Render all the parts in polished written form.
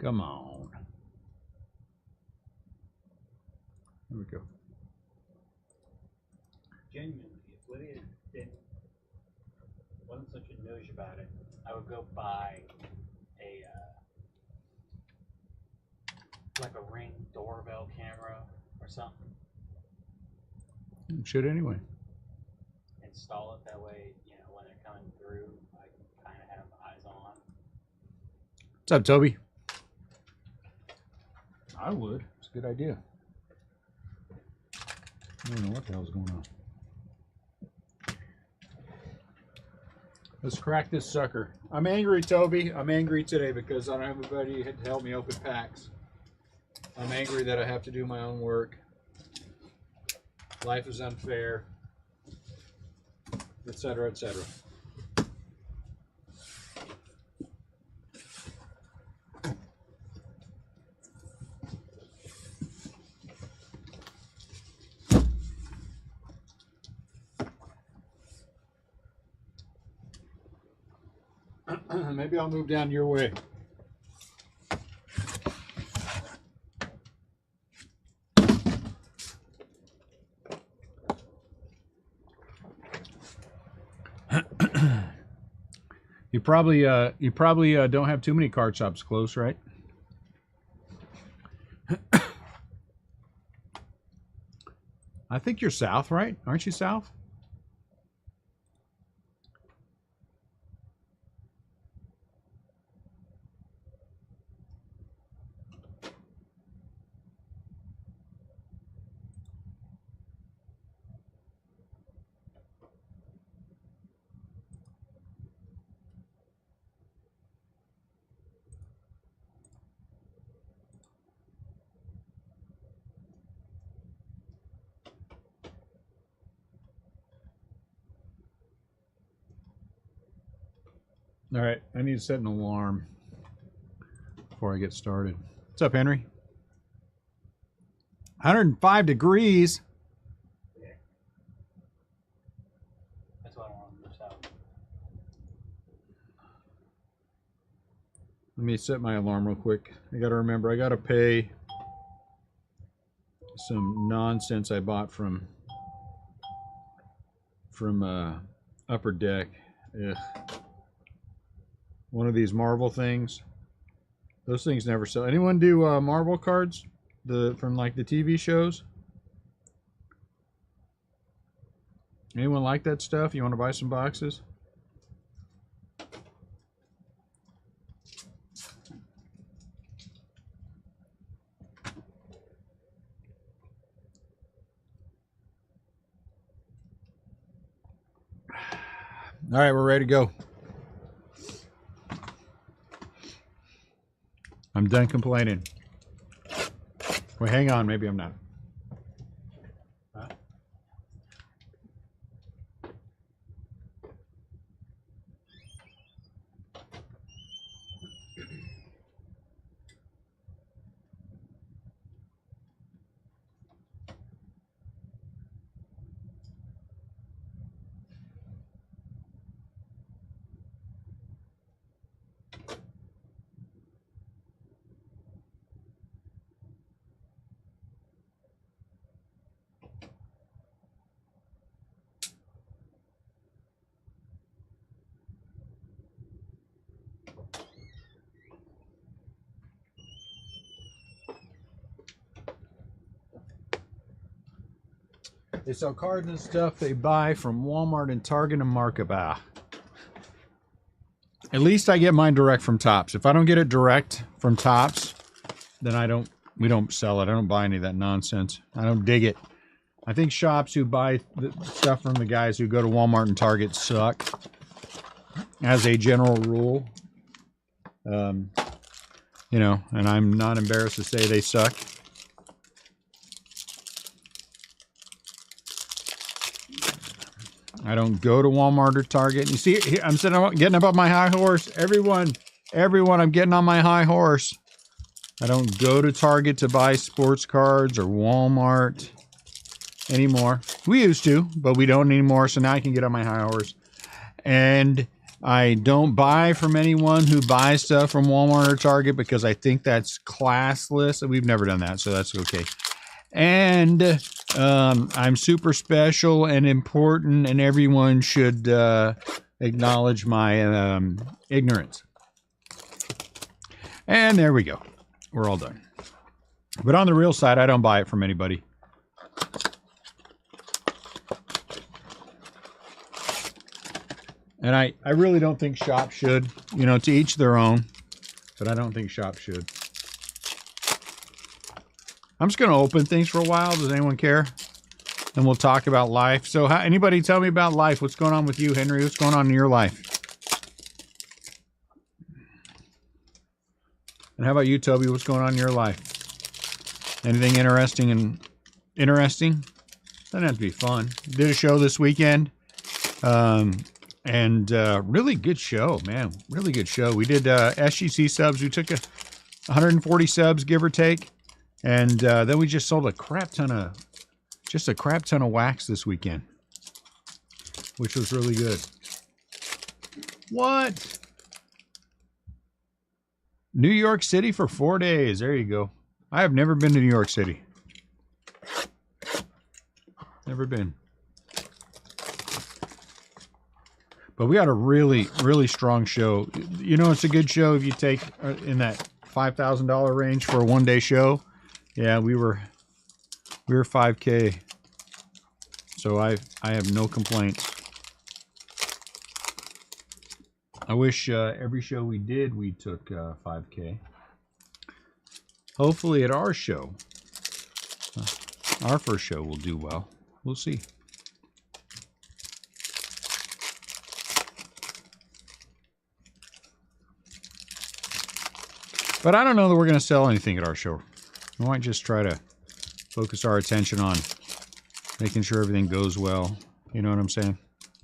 Come on. There we go. Genuinely, if Lydia wasn't such a noosh about it, I would go buy a like a Ring doorbell camera or something. Should anyway. Install it that way, you know, when they're coming through, I can kind of have eyes on. What's up, Toby? I would. It's a good idea. I don't know what the hell's going on. Let's crack this sucker. I'm angry, Toby. I'm angry today because I don't have anybody to help me open packs. I'm angry that I have to do my own work. Life is unfair, etc., etc. Maybe I'll move down your way. You probably don't have too many card shops close, right? I think you're south, right? Aren't you south? All right, I need to set an alarm before I get started. What's up, Henry? 105 degrees. Yeah. That's why I want to miss out. Let me set my alarm real quick. I got to remember, I got to pay some nonsense I bought from Upper Deck. Ugh. One of these Marvel things. Those things never sell. Anyone do Marvel cards? From like the TV shows? Anyone like that stuff? You want to buy some boxes? All right, we're ready to go. I'm done complaining. Wait, hang on. Maybe I'm not. Huh? They sell cards and stuff they buy from Walmart and Target and Markup. Ah. At least I get mine direct from Tops. If I don't get it direct from Tops, then we don't sell it. I don't buy any of that nonsense. I don't dig it. I think shops who buy the stuff from the guys who go to Walmart and Target suck. As a general rule. You know, and I'm not embarrassed to say they suck. I don't go to Walmart or Target. You see, I'm getting up on my high horse. Everyone, I'm getting on my high horse. I don't go to Target to buy sports cards or Walmart anymore. We used to, but we don't anymore. So now I can get on my high horse. And I don't buy from anyone who buys stuff from Walmart or Target because I think that's classless. We've never done that, so that's okay. And I'm super special and important, and everyone should acknowledge my ignorance. And there we go. We're all done. But on the real side, I don't buy it from anybody. And I really don't think shops should. You know, to each their own. But I don't think shops should. I'm just going to open things for a while. Does anyone care? And we'll talk about life. So anybody tell me about life? What's going on with you, Henry? What's going on in your life? And how about you, Toby? What's going on in your life? Anything interesting? Doesn't have to be fun. Did a show this weekend. And really good show, man. Really good show. We did SGC subs. We took 140 subs, give or take. And then we just sold a crap ton of wax this weekend, which was really good. What? New York City for 4 days. There you go. I have never been to New York City. Never been. But we got a really, really strong show. You know, it's a good show if you take in that $5,000 range for a one-day show. Yeah, we were 5K. So I have no complaints. I wish every show we did, we took 5K. Hopefully at our show, our first show will do well. We'll see. But I don't know that we're going to sell anything at our show. We might just try to focus our attention on making sure everything goes well. You know what I'm saying?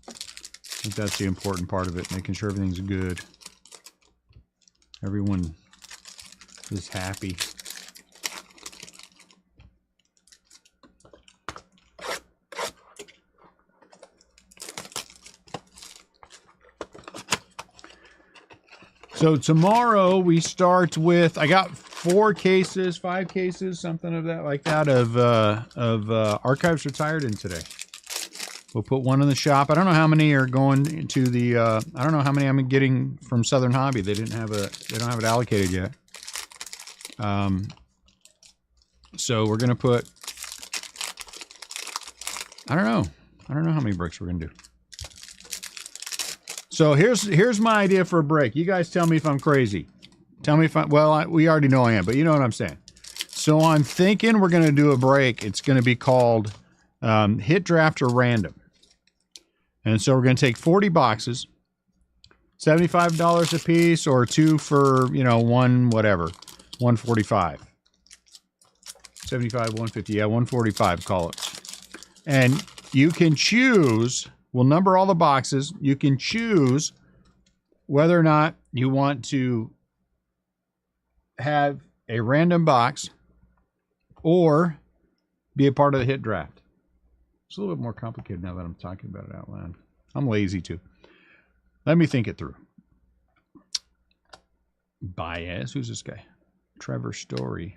I think that's the important part of it, making sure everything's good. Everyone is happy. So tomorrow we start with, I got 5 cases, something of that like that of Archives Retired in today. We'll put one in the shop. I don't know how many are going to the. I don't know how many I'm getting from Southern Hobby. They don't have it allocated yet. So we're gonna put. I don't know how many bricks we're gonna do. So here's my idea for a break. You guys tell me if I'm crazy. Tell me if we already know I am, but you know what I'm saying. So I'm thinking we're going to do a break. It's going to be called Hit Draft or Random. And so we're going to take 40 boxes, $75 a piece, or 2 for, one, whatever, 145. 75, 150, yeah, 145, call it. And you can choose. We'll number all the boxes. You can choose whether or not you want to have a random box or be a part of the hit draft. It's a little bit more complicated now that I'm talking about it out loud. I'm lazy too. Let me think it through. Baez, who's this guy? Trevor Story.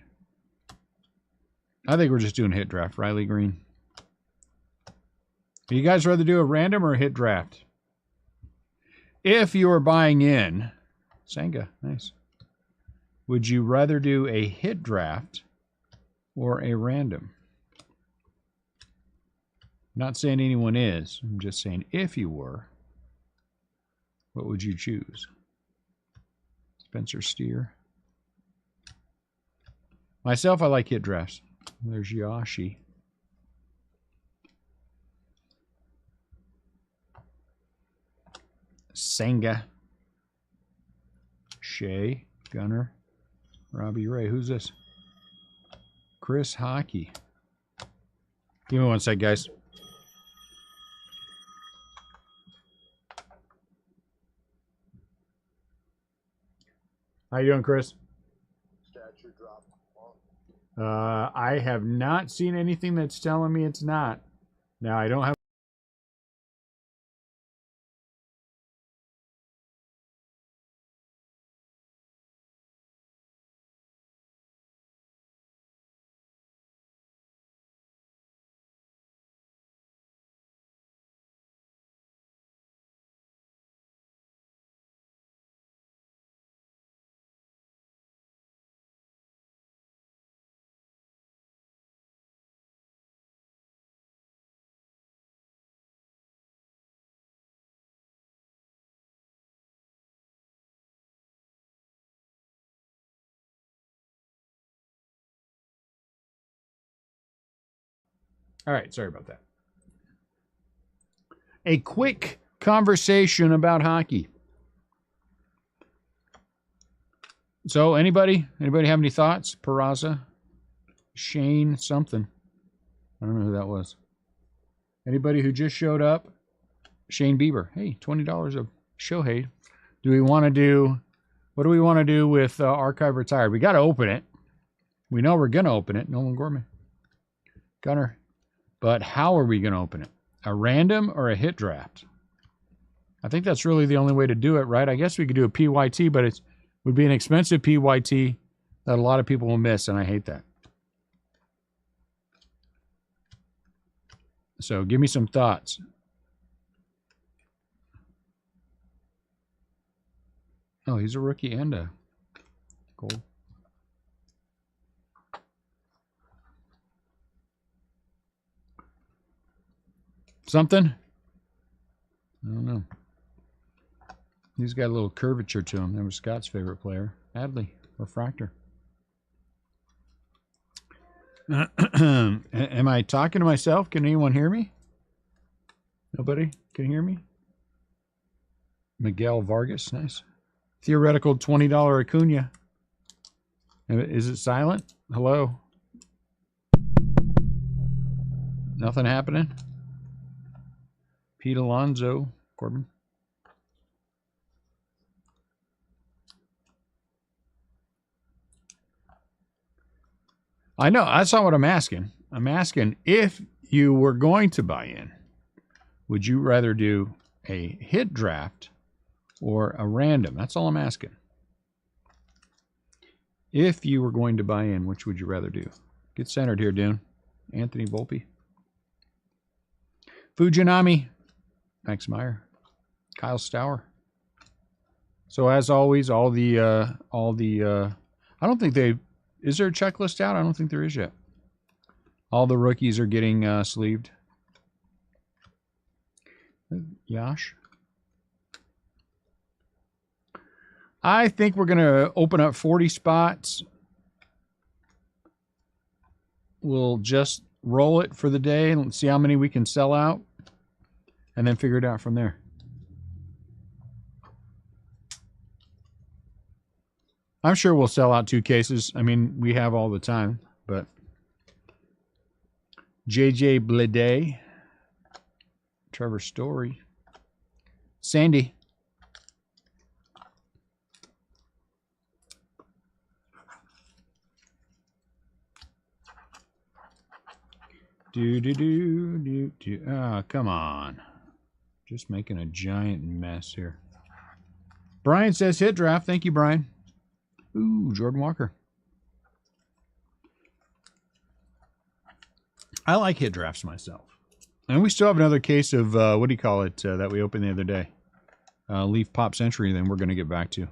I think we're just doing hit draft. Riley Green. Do you guys rather do a random or a hit draft? If you are buying in, Senga, nice. Would you rather do a hit draft or a random? I'm not saying anyone is. I'm just saying if you were, what would you choose? Spencer Steer. Myself, I like hit drafts. There's Yashi. Senga. Shea. Gunner. Robbie Ray. Who's this? Chris Hockey. Give me one sec, guys. How you doing, Chris? Statue dropped. I have not seen anything that's telling me it's not. Now, I don't have All right, sorry about that. A quick conversation about hockey. So, anybody have any thoughts? Peraza, Shane, something. I don't know who that was. Anybody who just showed up? Shane Bieber. Hey, $20 of Shohei. Do we want to do? What do we want to do with Archive Retired? We got to open it. We know we're gonna open it. Nolan Gorman, Gunner. But how are we gonna open it? A random or a hit draft? I think that's really the only way to do it, right? I guess we could do a PYT, but it would be an expensive PYT that a lot of people will miss, and I hate that. So give me some thoughts. Oh, he's a rookie and a gold. Something? I don't know. He's got a little curvature to him. That was Scott's favorite player. Adley, Refractor. Am I talking to myself? Can anyone hear me? Nobody can hear me? Miguel Vargas, nice. Theoretical $20 Acuna. Is it silent? Hello? Nothing happening? Pete Alonso, Corbin. I know, that's not what I'm asking. I'm asking if you were going to buy in, would you rather do a hit draft or a random? That's all I'm asking. If you were going to buy in, which would you rather do? Get centered here, Dune. Anthony Volpe. Fujinami. Max Meyer. Kyle Stauer. So as always, all the I don't think they, is there a checklist out? I don't think there is yet. All the rookies are getting sleeved. Yash. I think we're going to open up 40 spots. We'll just roll it for the day and see how many we can sell out, and then figure it out from there. I'm sure we'll sell out 2 cases. I mean, we have all the time, but JJ Bleday, Trevor Story, Sandy. Oh, come on. Just making a giant mess here. Brian says hit draft. Thank you, Brian. Ooh, Jordan Walker. I like hit drafts myself. And we still have another case of, what do you call it, that we opened the other day. Leaf Pop Century, then we're going to get back to.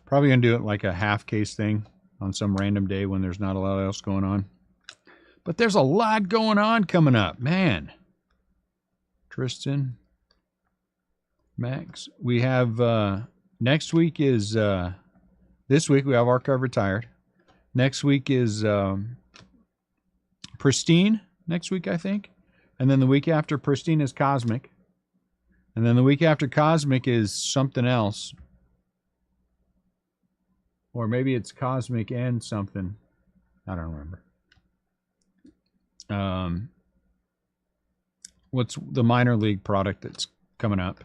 Probably going to do it like a half case thing on some random day when there's not a lot else going on. But there's a lot going on coming up, man. Tristan, Max. We have, next week is, this week we have Archive Retired. Next week is Pristine, next week I think. And then the week after Pristine is Cosmic. And then the week after Cosmic is something else. Or maybe it's Cosmic and something. I don't remember. What's the minor league product that's coming up?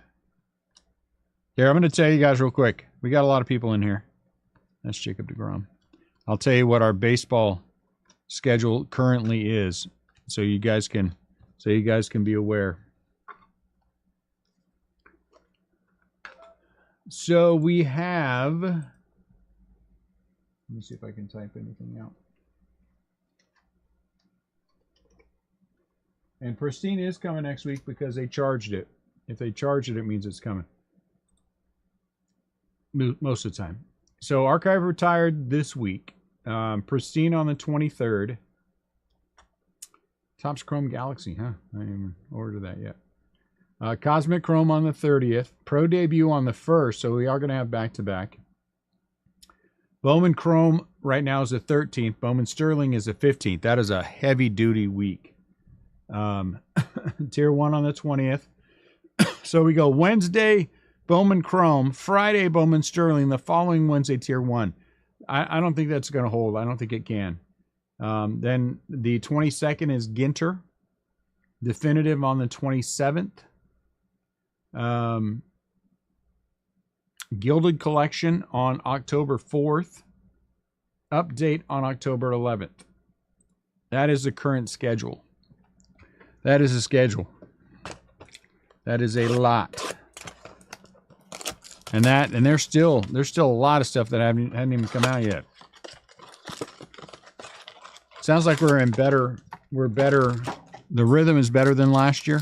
Here, I'm going to tell you guys real quick. We got a lot of people in here. That's Jacob deGrom. I'll tell you what our baseball schedule currently is, so you guys can be aware. So we have. Let me see if I can type anything out. And Pristine is coming next week because they charged it. If they charged it, it means it's coming. Most of the time. So Archive Retired this week. Pristine on the 23rd. Topps Chrome Galaxy, huh? I didn't even order that yet. Cosmic Chrome on the 30th. Pro Debut on the 1st, so we are going to have back-to-back. Bowman Chrome right now is the 13th. Bowman Sterling is the 15th. That is a heavy-duty week. Tier 1 on the 20th. So we go Wednesday, Bowman Chrome, Friday, Bowman Sterling, the following Wednesday, Tier 1. I don't think that's going to hold. I don't think it can. Then the 22nd is Ginter. Definitive on the 27th. Gilded Collection on October 4th. Update on October 11th. That is the current schedule. That is a schedule. That is a lot. And there's still a lot of stuff that hadn't even come out yet. Sounds like we're better. The rhythm is better than last year.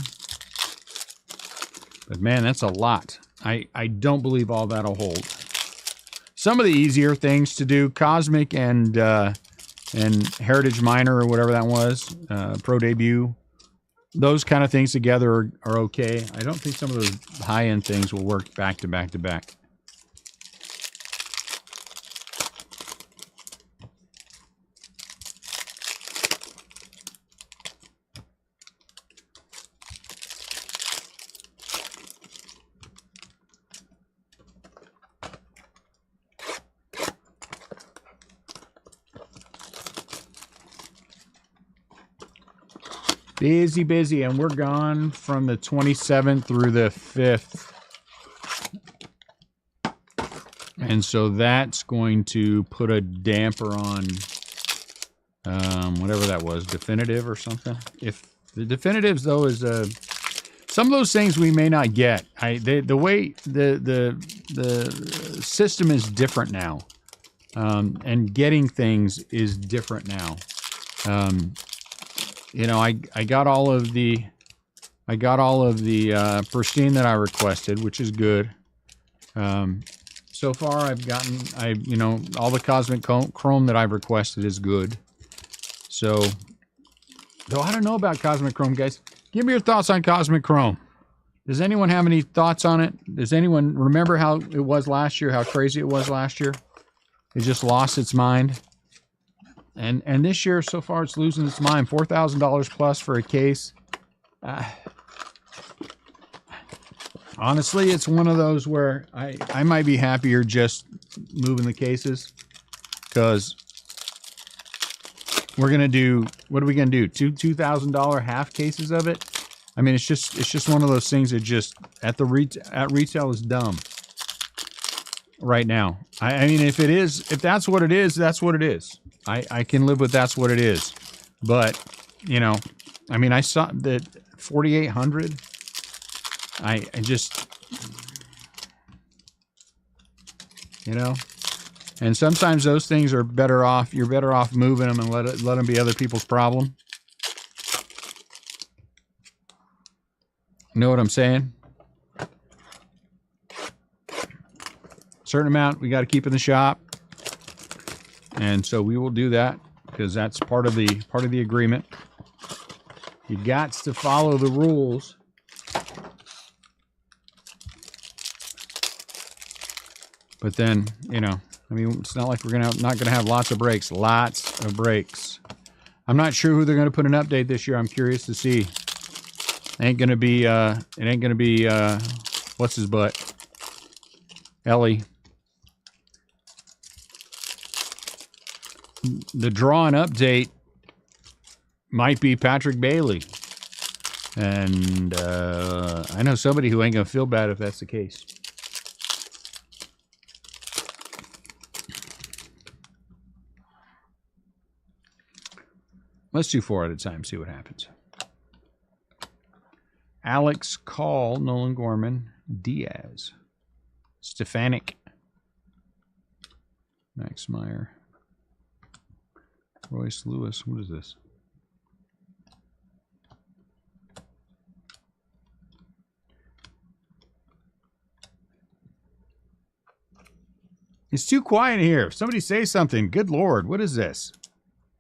But man, that's a lot. I don't believe all that'll hold. Some of the easier things to do, Cosmic and Heritage Minor or whatever that was, Pro Debut, those kind of things together are okay. I don't think some of those high-end things will work back to back to back. Busy, and we're gone from the 27th through the 5th. And so that's going to put a damper on whatever that was, Definitive or something. If the Definitives, though, is some of those things we may not get. The way the system is different now, and getting things is different now. You know, I got all of the pristine that I requested, which is good. So far I've gotten all the Cosmic Chrome that I've requested is good. So, though I don't know about Cosmic Chrome, guys. Give me your thoughts on Cosmic Chrome. Does anyone have any thoughts on it? Does anyone remember how it was last year? How crazy it was last year? It just lost its mind. And this year, so far, it's losing its mind. $4,000 plus for a case. Honestly, it's one of those where I might be happier just moving the cases, because we're gonna do, what are we gonna do? $2,000 half cases of it. I mean, it's just one of those things that just at retail is dumb right now. I mean, if that's what it is, that's what it is. I can live with that's what it is. But, you know, I mean, I saw that 4,800. I just, you know, and sometimes those things are better off. You're better off moving them and let them be other people's problem. Know what I'm saying? Certain amount we got to keep in the shop. And so we will do that, because that's part of the agreement. You got to follow the rules. But then, you know, I mean, it's not like we're not gonna have lots of breaks. Lots of breaks. I'm not sure who they're gonna put an update this year. I'm curious to see. It ain't gonna be what's his butt? Ellie. The draw and update might be Patrick Bailey. And I know somebody who ain't going to feel bad if that's the case. Let's do 4 at a time, see what happens. Alex Call, Nolan Gorman, Diaz, Stefanik, Max Meyer, Royce Lewis. What is this? It's too quiet in here. Somebody say something. Good Lord. What is this?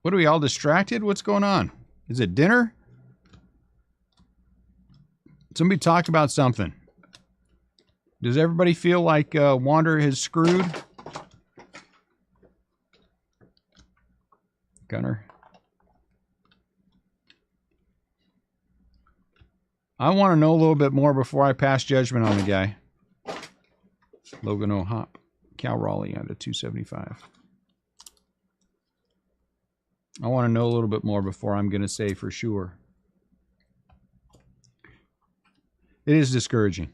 What, are we all distracted? What's going on? Is it dinner? Somebody talked about something. Does everybody feel like Wander has screwed? Gunner. I want to know a little bit more before I pass judgment on the guy. Logan O'Hop. Cal Raleigh out of 275. I want to know a little bit more before I'm going to say for sure. It is discouraging.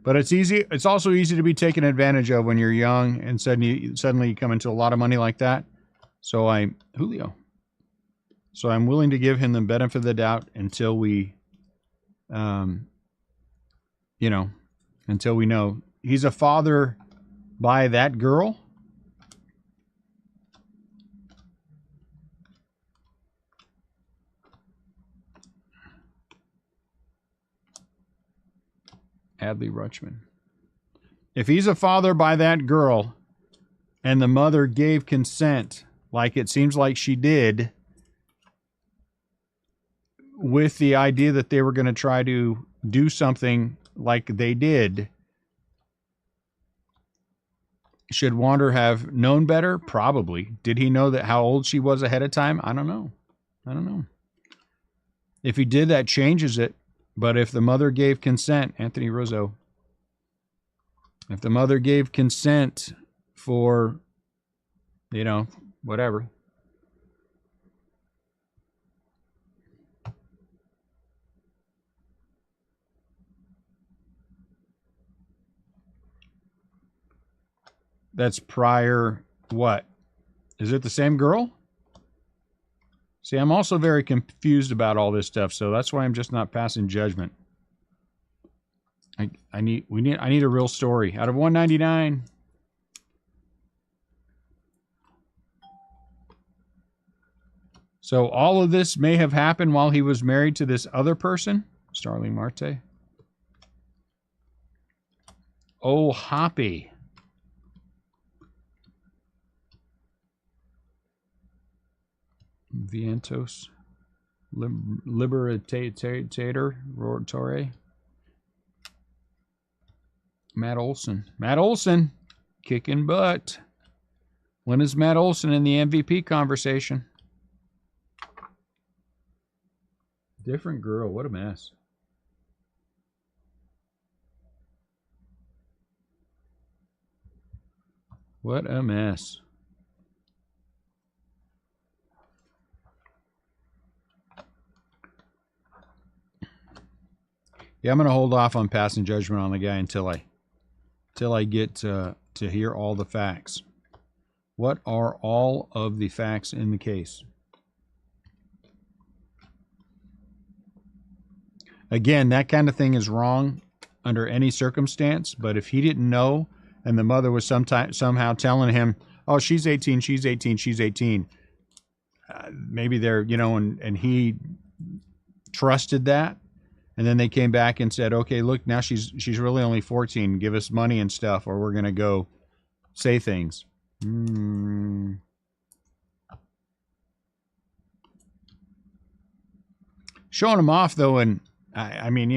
But it's easy. It's also easy to be taken advantage of when you're young and suddenly you come into a lot of money like that. So Julio. So I'm willing to give him the benefit of the doubt until we, until we know he's a father by that girl. Adley Rutschman. If he's a father by that girl and the mother gave consent, like it seems like she did, with the idea that they were going to try to do something like they did, should Wander have known better? Probably. Did he know that how old she was ahead of time? I don't know. If he did, that changes it. But if the mother gave consent, Anthony Rizzo, if the mother gave consent for, whatever. That's prior what? Is it the same girl? See, I'm also very confused about all this stuff, so that's why I'm just not passing judgment. I need a real story. Out of 199. So all of this may have happened while he was married to this other person, Starling Marte. Oh, Hoppy. Vientos, Libertator, Torre, Matt Olson, kicking butt. When is Matt Olson in the MVP conversation? Different girl, what a mess. What a mess. Yeah, I'm going to hold off on passing judgment on the guy until I get to hear all the facts. What are all of the facts in the case? Again, that kind of thing is wrong under any circumstance, but if he didn't know and the mother was somehow telling him, oh, she's 18, she's 18, she's 18, maybe they're, and he trusted that. And then they came back and said, okay, look, now she's really only 14. Give us money and stuff, or we're going to go say things. Showing him off, though, and I mean,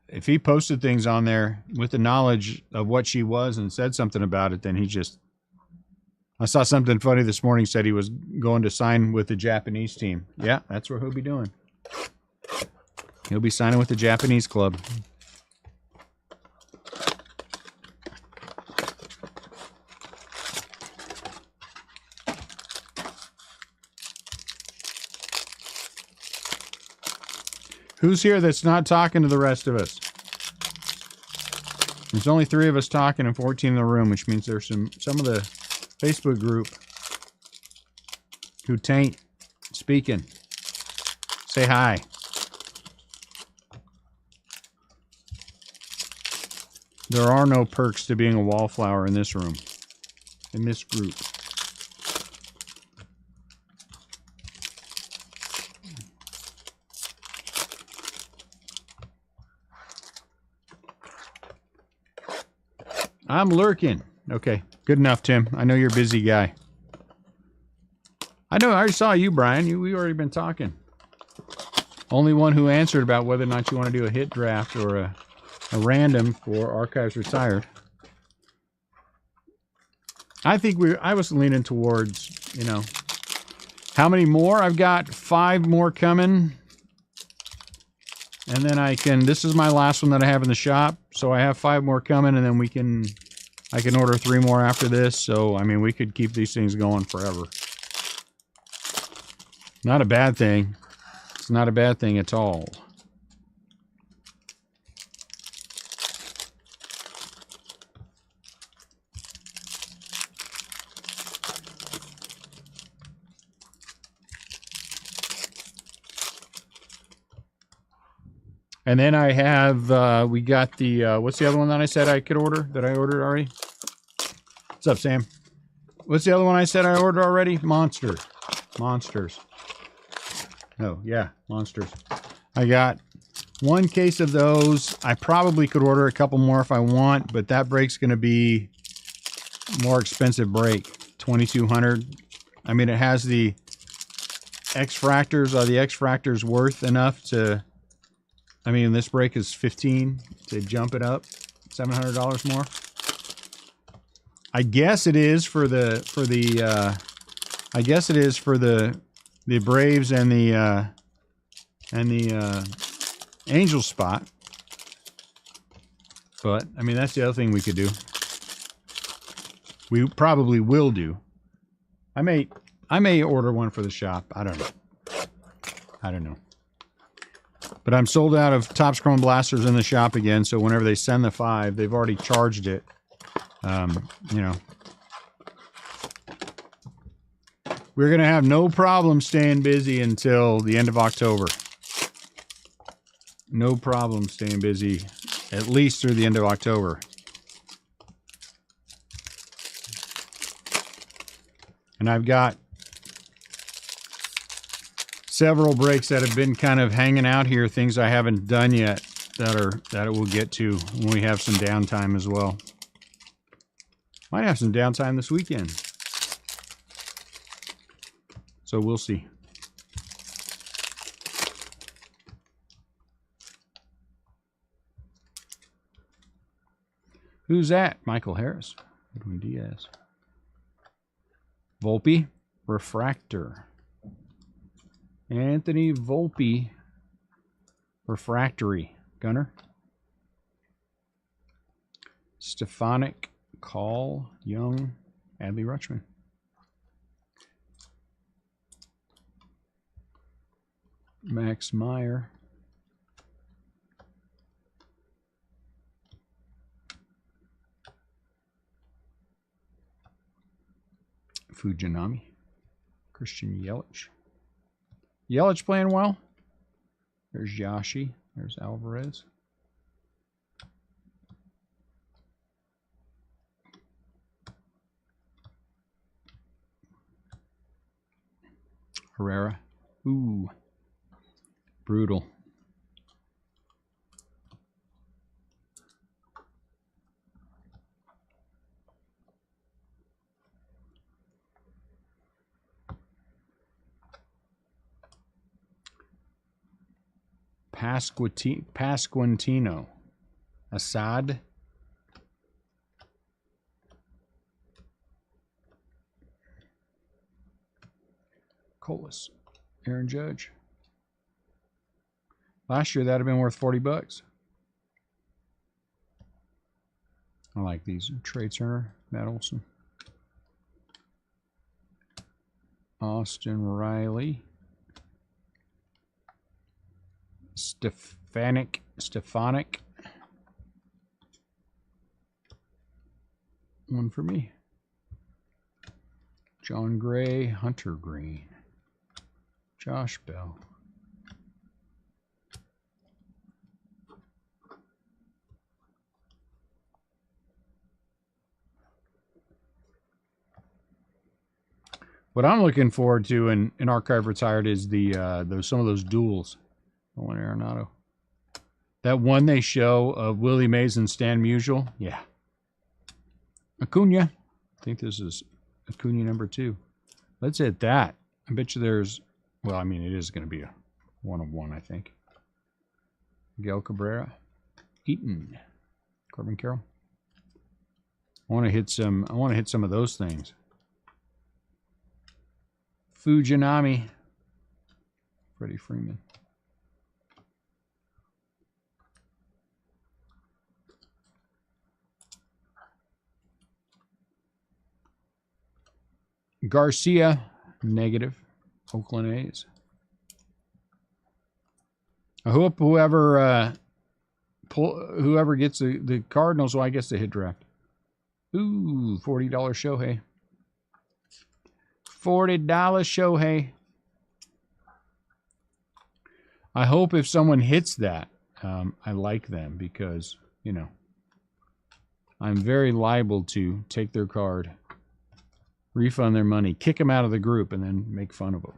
if he posted things on there with the knowledge of what she was and said something about it, then he just... I saw something funny this morning, said he was going to sign with the Japanese team. Yeah, that's what he'll be doing. He'll be signing with the Japanese club. Who's here that's not talking to the rest of us? There's only 3 of us talking and 14 in the room, which means there's some of the Facebook group who tain't speaking. Say hi. There are no perks to being a wallflower in this room, in this group. I'm lurking. Okay, good enough, Tim. I know you're a busy guy. I know, I already saw you, Brian. We already been talking. Only one who answered about whether or not you want to do a hit draft or a random for Archives Retired. I think I was leaning towards you know. How many more? I've got 5 more coming. And then I can, this is my last one that I have in the shop. So I have 5 more coming, and then I can order 3 more after this. So, I mean, we could keep these things going forever. Not a bad thing. It's not a bad thing at all. And then I have, we got the, what's the other one that I said I could order? That I ordered already? What's up, Sam? What's the other one I said I ordered already? Monsters. Oh, yeah, Monsters. I got 1 case of those. I probably could order a couple more if I want, but that brake's going to be more expensive brake. $2,200. I mean, it has the X-Fractors. Are the X-Fractors worth enough to... I mean, this brake is $15 to jump it up $700 more. I guess it is for the Braves and the Angel spot. But I mean, that's the other thing we could do. We probably will do. I may order one for the shop. I don't know. But I'm sold out of Topps Chrome Blasters in the shop again, so whenever they send the 5, they've already charged it. You know. We're going to have no problem staying busy until the end of October. No problem staying busy, at least through the end of October. And I've got several breaks that have been kind of hanging out here, things I haven't done yet that we'll get to when we have some downtime as well. Might have some downtime this weekend. So we'll see. Who's that? Michael Harris. Edwin Diaz. Volpe. Refractor. Anthony Volpe. Refractory. Gunner. Stefanik. Call. Young. Adley Rutschman. Max Meyer. Fujinami. Christian Yelich. Yelich playing well. There's Yashi. There's Alvarez. Herrera. Ooh. Brutal. Pasquantino. Assad. Colas. Aaron Judge. Last year, that would have been worth $40. I like these. Trey Turner, Matt Olson. Austin Riley. Stefanik. One for me. John Gray, Hunter Green. Josh Bell. What I'm looking forward to in Archive Retired is the some of those duels. Owen Arenado. That one they show of Willie Mays and Stan Musial. Yeah. Acuna. I think this is Acuna number 2. Let's hit that. I bet you there's, well, I mean, it is going to be a 1 of 1, I think. Miguel Cabrera. Eaton. Corbin Carroll. I want to hit some of those things. Fujinami. Freddie Freeman. Garcia, negative. Oakland A's. I hope whoever gets the Cardinals, well, I guess they hit draft. Ooh, $40 Shohei. $40 Shohei. I hope if someone hits that, I like them because, you know, I'm very liable to take their card, refund their money, kick them out of the group, and then make fun of them.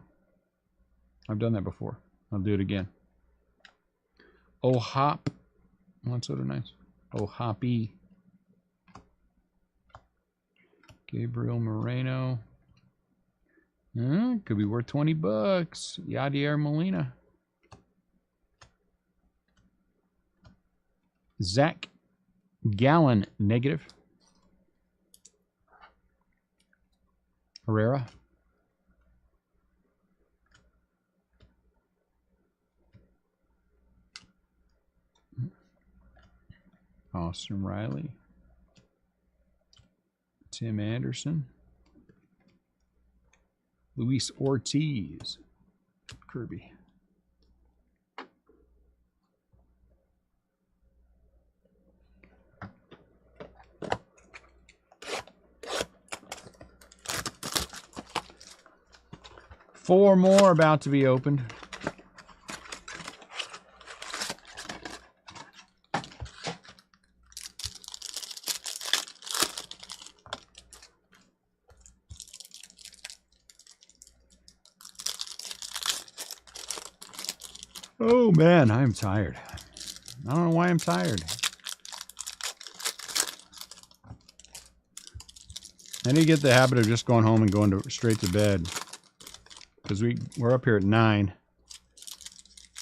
I've done that before. I'll do it again. Oh, Hop. Oh, that's sort of nice. Oh, Hoppy. Gabriel Moreno. Could be worth 20 bucks. Yadier Molina. Zach Gallen, negative. Herrera. Austin Riley. Tim Anderson. Luis Ortiz. Kirby. Four more about to be opened. Oh man, I'm tired. I don't know why I'm tired. I need to get the habit of just going home and going straight to bed. Because we're up here at 9. And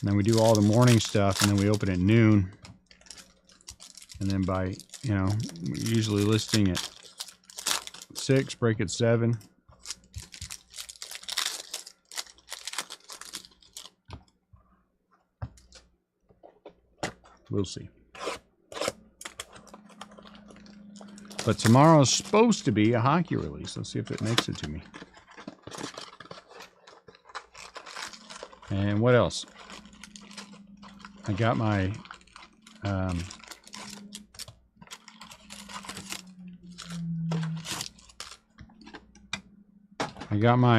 then we do all the morning stuff, and then we open at noon. And then by, you know, usually listing at 6, break at 7. We'll see. But tomorrow's supposed to be a hockey release. Let's see if it makes it to me. And what else? I got my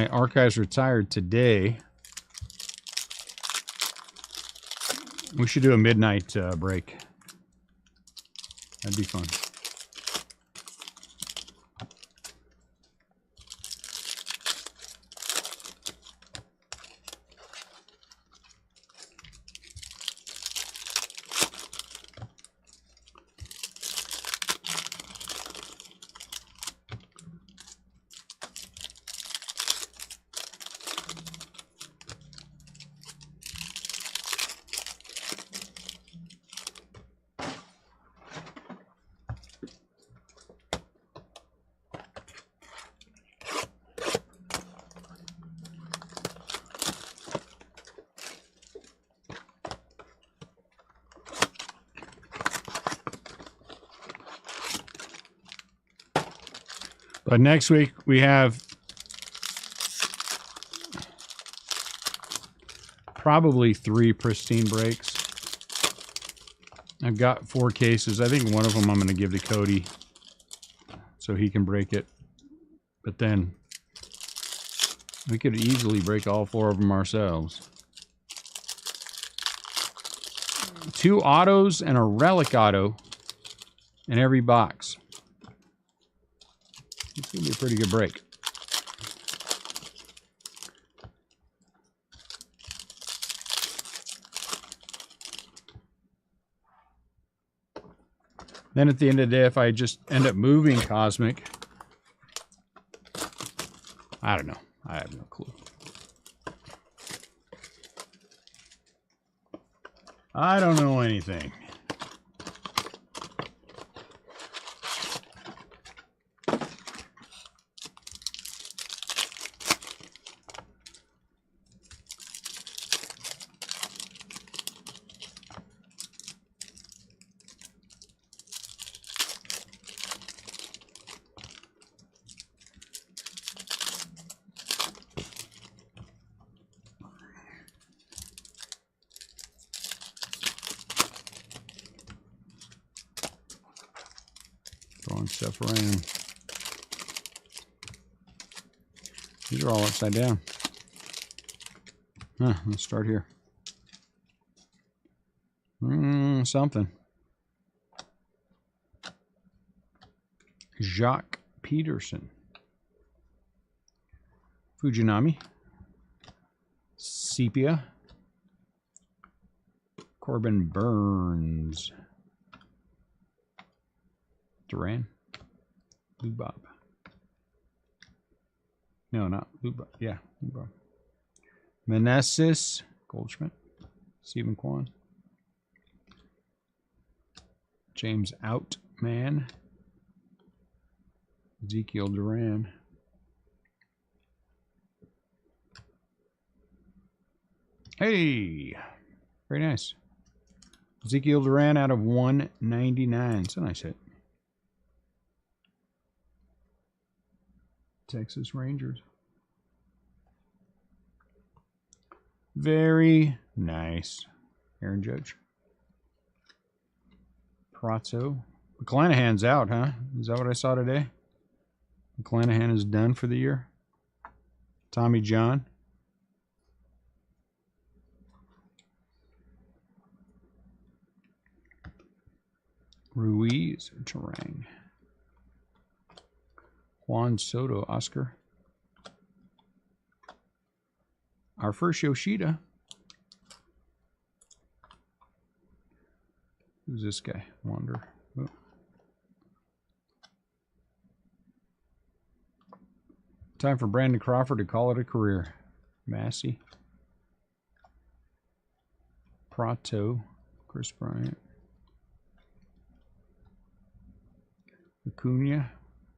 archives retired today. We should do a midnight break. That'd be fun. But next week we have probably 3 pristine breaks. I've got 4 cases. I think one of them I'm going to give to Cody so he can break it. But then we could easily break all 4 of them ourselves. 2 autos and a relic auto in every box. It's going to be a pretty good break. Then at the end of the day, if I just end up moving Cosmic, I don't know. I have no clue. I don't know anything. Throwing stuff around. These are all upside down. Huh, let's start here. Something. Jacques Peterson. Fujinami. Sepia. Corbin Burns. Duran. Lubab. No, not Lubab. Yeah, Lubab. Meneses. Goldschmidt. Stephen Kwan. James Outman. Ezekiel Duran. Hey, very nice. Ezekiel Duran out of 199. It's a nice hit. Texas Rangers. Very nice. Aaron Judge. Pratzo. McClanahan's out, huh? Is that what I saw today? McClanahan is done for the year. Tommy John. Ruiz, Terang. Juan Soto, Oscar. Our first Yoshida. Who's this guy? Wander. Oh. Time for Brandon Crawford to call it a career. Massey. Prato. Chris Bryant. Acuna.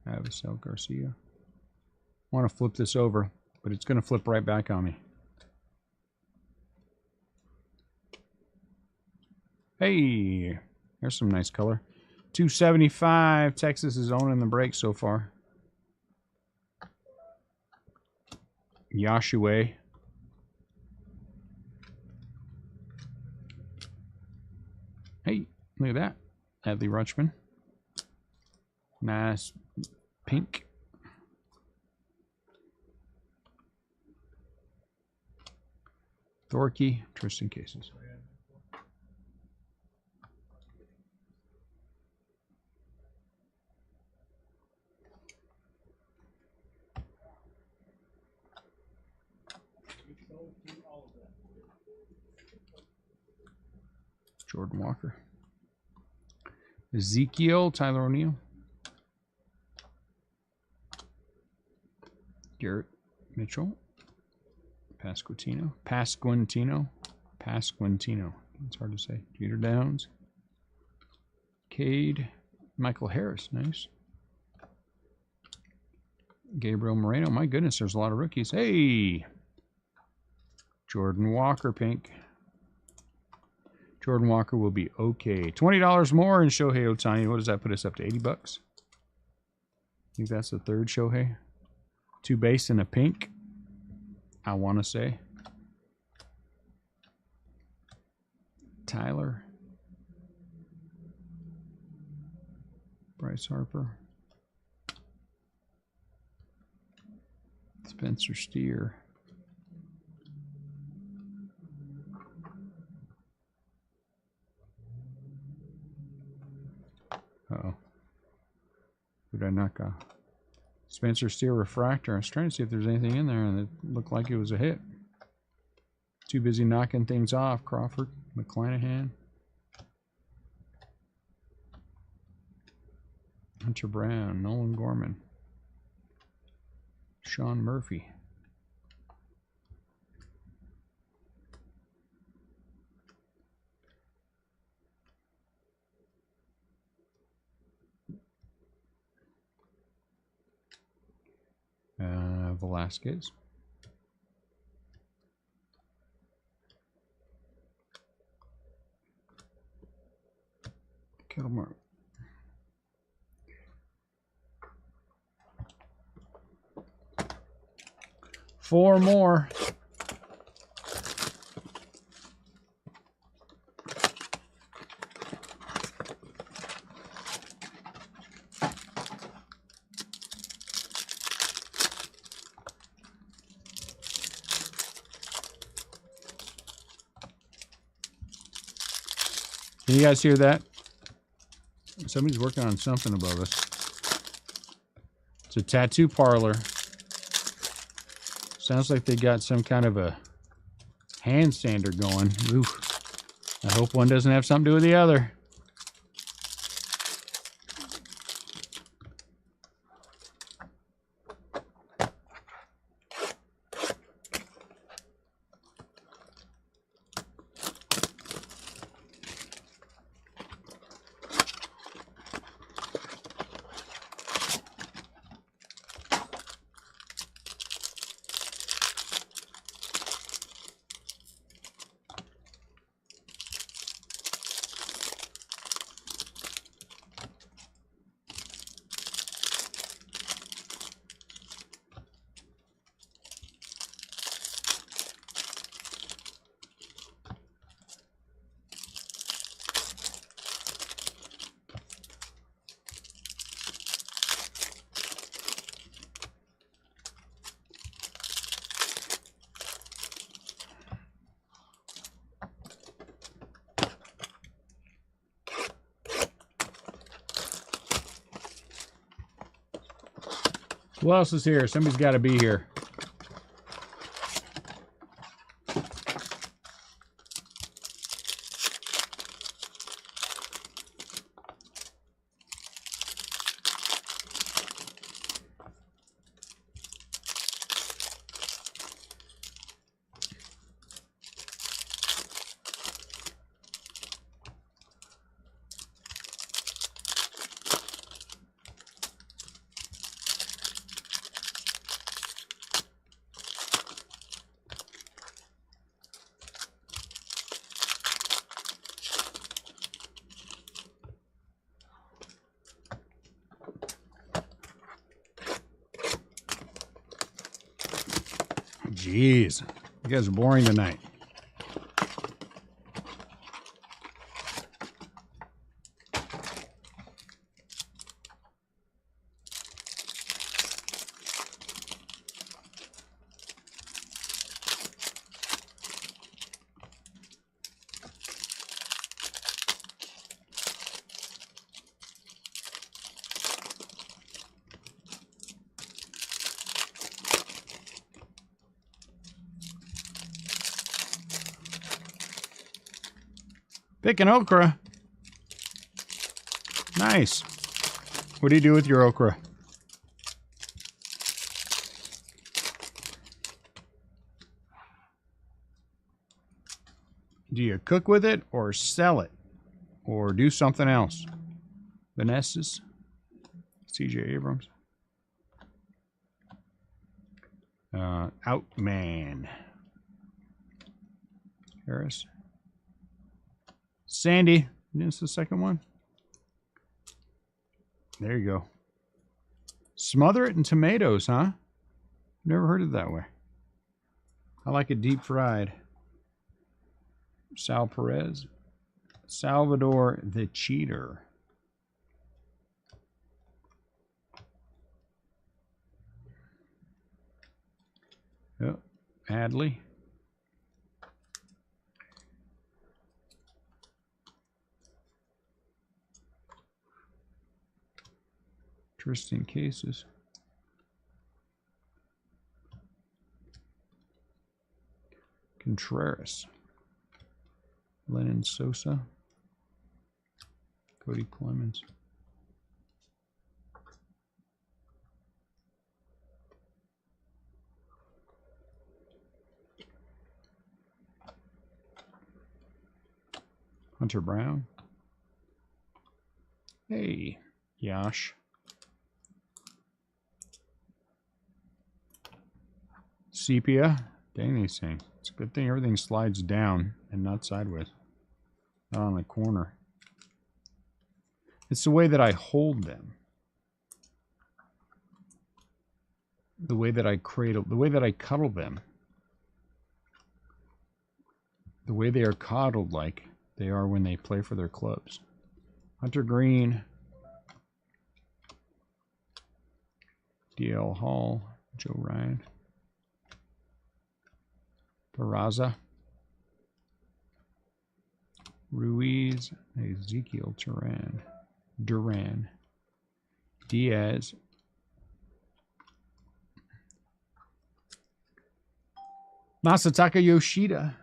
Avisel Garcia. I want to flip this over, but it's going to flip right back on me. Hey, here's some nice color. 275. Texas is owning the break so far. Yashua. Hey, look at that. Adley Rutschman. Nice pink. Thorkey, Tristan Cases. Jordan Walker. Ezekiel, Tyler O'Neill. Garrett Mitchell. Pasquantino. It's hard to say. Jeter Downs. Cade. Michael Harris. Nice. Gabriel Moreno. My goodness, there's a lot of rookies. Hey! Jordan Walker, pink. Jordan Walker will be okay. $20 more in Shohei Ohtani. What does that put us up to? 80 bucks? I think that's the third Shohei. 2 base and a pink, I want to say. Tyler. Bryce Harper. Spencer Steer. Uh-oh. Who did I knock off? Spencer Steer refractor. I was trying to see if there's anything in there, and it looked like it was a hit. Too busy knocking things off. Crawford, McClanahan, Hunter Brown, Nolan Gorman, Sean Murphy. Velasquez. Kettlemore. Four more. You guys hear that? Somebody's working on something above us. It's a tattoo parlor. Sounds like they got some kind of a hand sander going. Ooh. I hope one doesn't have something to do with the other. Who else is here? Somebody's got to be here. Jeez, you guys are boring tonight. Picking okra. Nice. What do you do with your okra? Do you cook with it or sell it or do something else? Vanessa's, CJ Abrams, Outman, Harris, Sandy. This is the second one. There you go. Smother it in tomatoes, huh? Never heard it that way. I like it deep fried. Sal Perez. Salvador the Cheater. Oh, Adley. Tristan Cases. Contreras. Lennon Sosa. Cody Clemens. Hunter Brown. Hey, Yash. Sepia. Dang these things. It's a good thing everything slides down and not sideways. Not on the corner. It's the way that I hold them. The way that I cradle, the way that I cuddle them. The way they are coddled like they are when they play for their clubs. Hunter Green. DL Hall. Joe Ryan. Peraza. Ruiz, Ezekiel Duran, Diaz, Masataka Yoshida,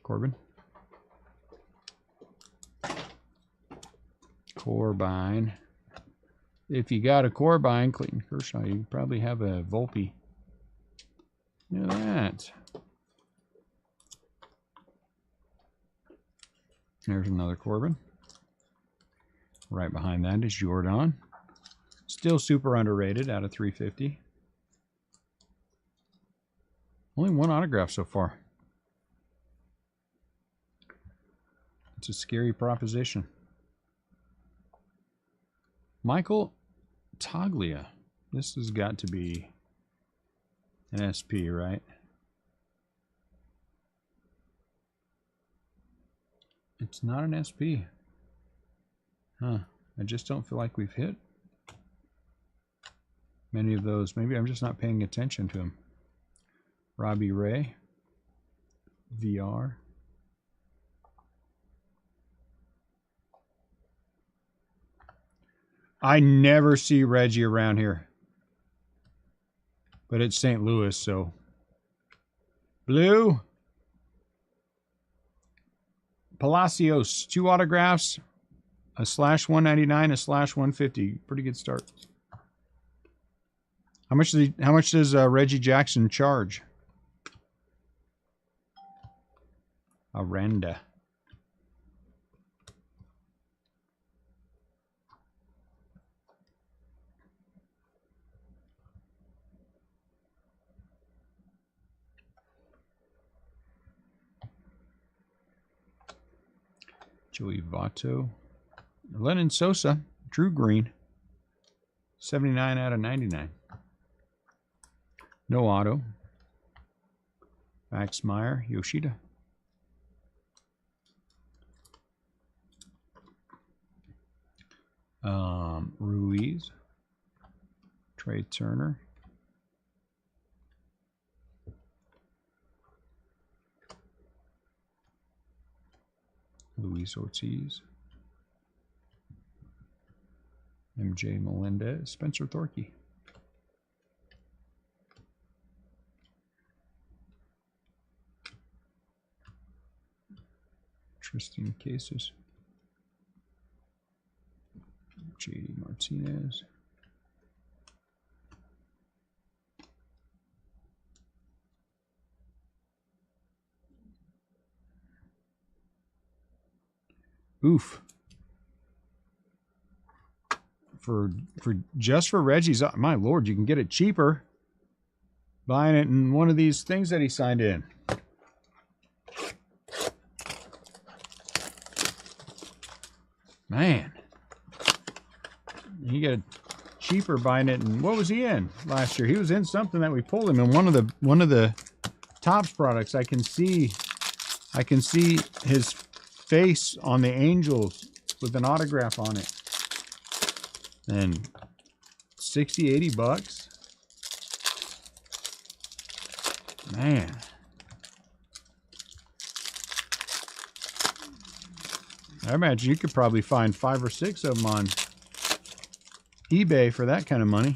Corbin, Corbine. If you got a Corbine, Clayton Kershaw, you probably have a Volpe. Look at that. There's another Corbin. Right behind that is Jordan. Still super underrated out of 350. Only one autograph so far. It's a scary proposition. Michael Toglia. This has got to be an SP, right? It's not an SP. Huh. I just don't feel like we've hit many of those. Maybe I'm just not paying attention to them. Robbie Ray. VR. I never see Reggie around here. But it's St. Louis, so. Blue. Palacios, 2 autographs. A /199, a /150. Pretty good start. How much does Reggie Jackson charge? Aranda. Joey Votto. Lennon Sosa. Drew Green. 79 out of 99. No auto. Max Meyer. Yoshida. Ruiz. Trey Turner. Luis Ortiz. MJ Melendez. Spencer Thorkey. Tristan Cases. JD Martinez. Oof. For just for Reggie's, my lord, you can get it cheaper buying it in one of these things that he signed in. Man, you get it cheaper buying it. And what was he in last year? He was in something that we pulled him in one of the Topps products. I can see his face on the Angels with an autograph on it. And 60, 80 bucks. Man. I imagine you could probably find 5 or 6 of them on eBay for that kind of money.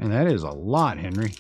And that is a lot, Henry.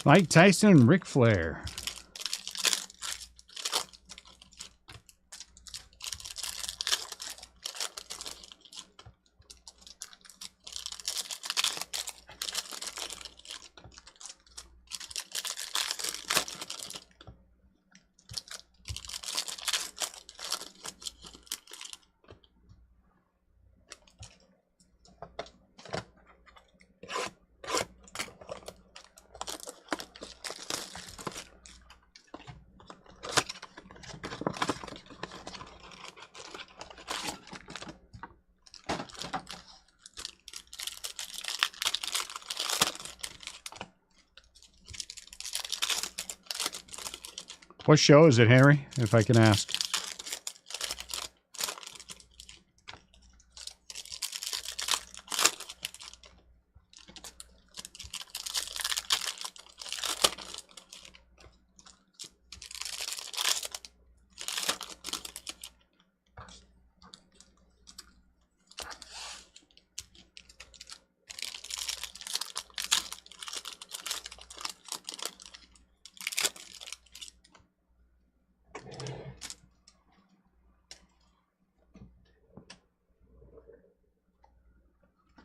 Mike Tyson and Ric Flair. What show is it, Henry, if I can ask?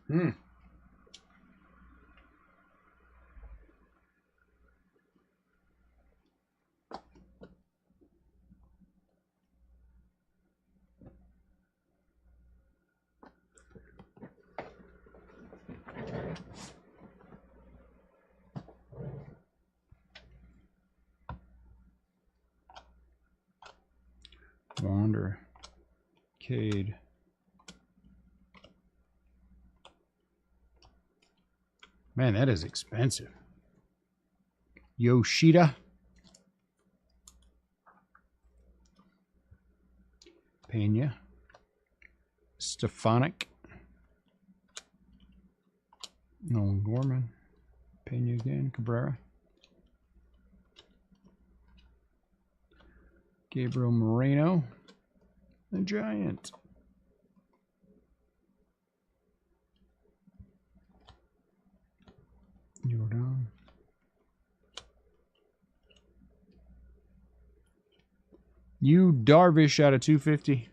Hmm. Wander. Cade. Man, that is expensive. Yoshida. Pena. Stefanik. Nolan Gorman. Pena again. Cabrera. Gabriel Moreno. The Giant. Jordan. You Darvish out of 250.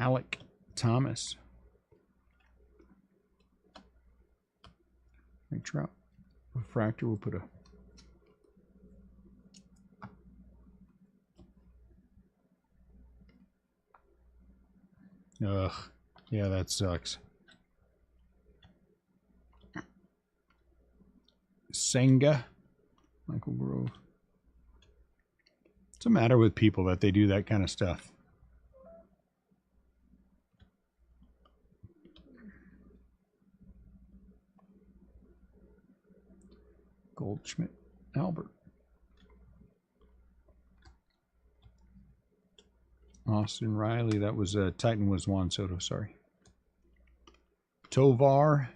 Alec Thomas. Mike Trout. Refractor, we'll put a ugh. Yeah, that sucks. Senga. Michael Grove. What's the matter with people that they do that kind of stuff? Goldschmidt. Albert. Austin Riley. That was Titan was Juan Soto. Sorry. Tovar.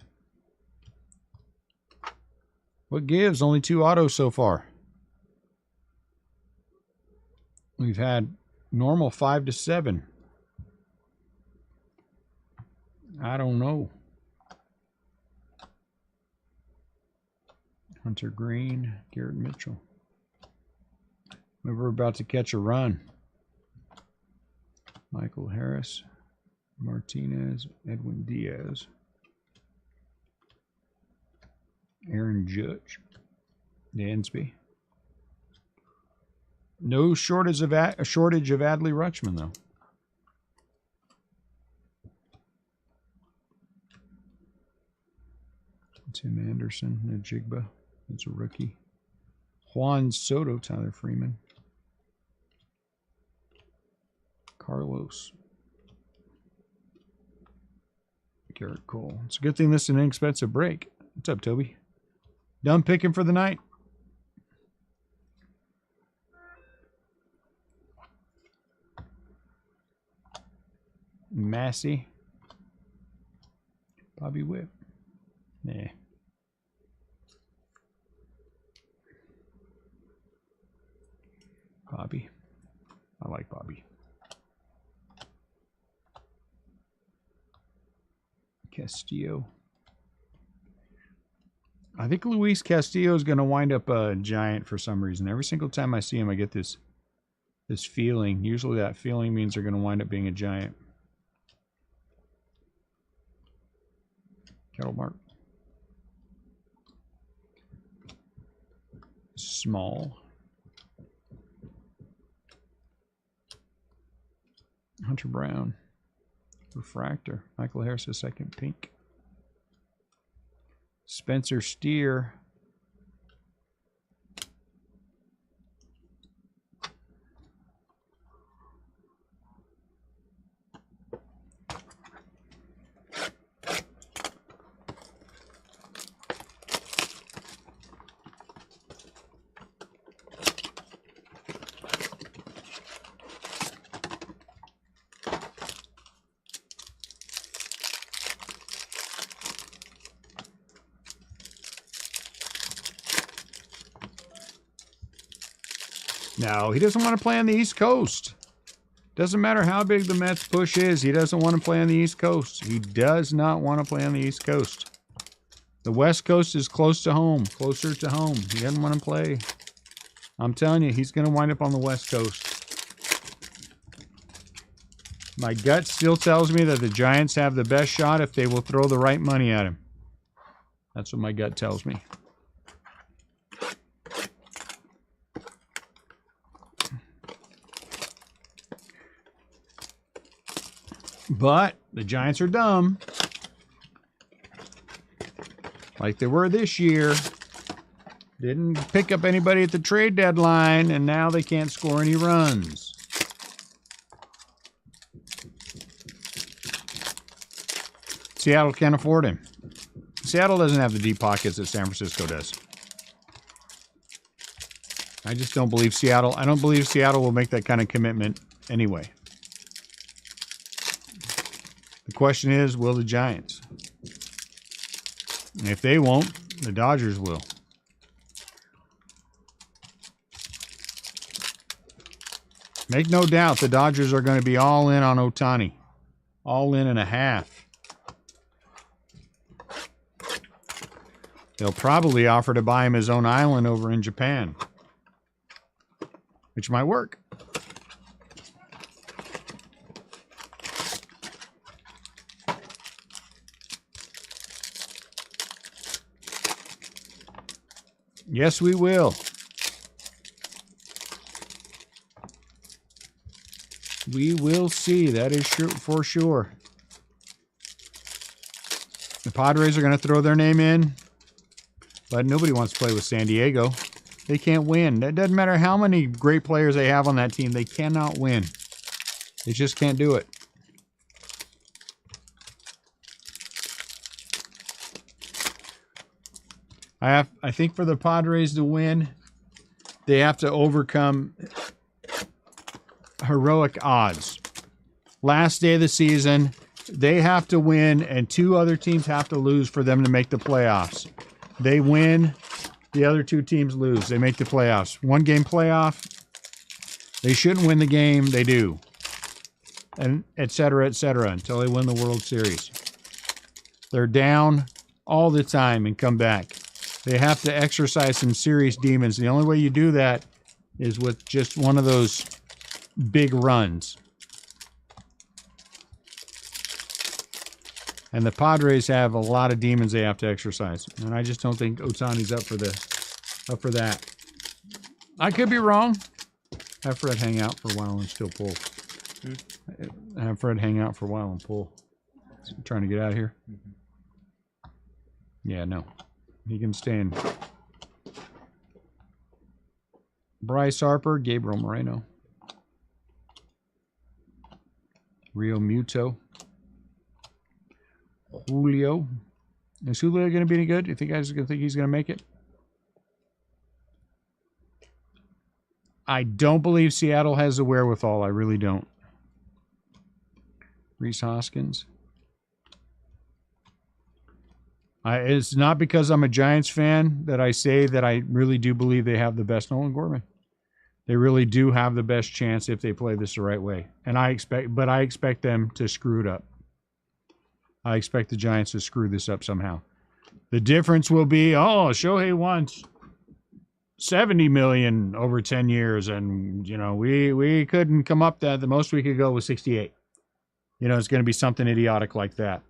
What gives? Only 2 autos so far. We've had normal 5 to 7. I don't know. Hunter Green, Garrett Mitchell. We're about to catch a run. Michael Harris, Martinez, Edwin Diaz, Aaron Judge, Dansby. No shortage of Adley Rutschman though. Tim Anderson, Najigba. That's a rookie. Juan Soto, Tyler Freeman. Carlos. Garrett Cole. It's a good thing this is an inexpensive break. What's up, Toby? Done picking for the night? Massey. Bobby Whip. Nah. Bobby. I like Bobby. Castillo. I think Luis Castillo is going to wind up a Giant for some reason. Every single time I see him, I get this feeling. Usually that feeling means they're going to wind up being a Giant. Kettle Mark. Small. Hunter Brown. Refractor. Michael Harris, a second pink. Spencer Steer. No, he doesn't want to play on the East Coast. Doesn't matter how big the Mets push is, he doesn't want to play on the East Coast. He does not want to play on the East Coast. The West Coast is close to home, closer to home. He doesn't want to play. I'm telling you, he's going to wind up on the West Coast. My gut still tells me that the Giants have the best shot if they will throw the right money at him. That's what my gut tells me. But the Giants are dumb. Like they were this year. Didn't pick up anybody at the trade deadline, and now they can't score any runs. Seattle can't afford him. Seattle doesn't have the deep pockets that San Francisco does. I just don't believe Seattle. I don't believe Seattle will make that kind of commitment anyway. The question is, will the Giants? And if they won't, the Dodgers will. Make no doubt the Dodgers are going to be all in on Ohtani. All in and a half. They'll probably offer to buy him his own island over in Japan. Which might work. Yes, we will. We will see. That is sure, for sure. The Padres are going to throw their name in, but nobody wants to play with San Diego. They can't win. It doesn't matter how many great players they have on that team. They cannot win. They just can't do it. I think for the Padres to win, they have to overcome heroic odds. Last day of the season, they have to win, and two other teams have to lose for them to make the playoffs. They win, the other two teams lose. They make the playoffs. One game playoff. They shouldn't win the game. They do. And et cetera, until they win the World Series. They're down all the time and come back. They have to exercise some serious demons. The only way you do that is with just one of those big runs. And the Padres have a lot of demons they have to exercise. And I just don't think Ohtani's up for that. I could be wrong. Have Fred hang out for a while and still pull. Have Fred hang out for a while and pull. I'm trying to get out of here. Yeah, no. He can stay in. Bryce Harper, Gabriel Moreno. Rio Muto. Julio. Is Julio going to be any good? Do you think guys think he's going to make it? I don't believe Seattle has the wherewithal. I really don't. Reese Hoskins. It's not because I'm a Giants fan that I say that I really do believe they have the best Nolan Gorman. They really do have the best chance if they play this the right way. And I expect them to screw it up. I expect the Giants to screw this up somehow. The difference will be, Shohei wants $70 million over 10 years, and we couldn't come up that. The most we could go was 68. It's going to be something idiotic like that,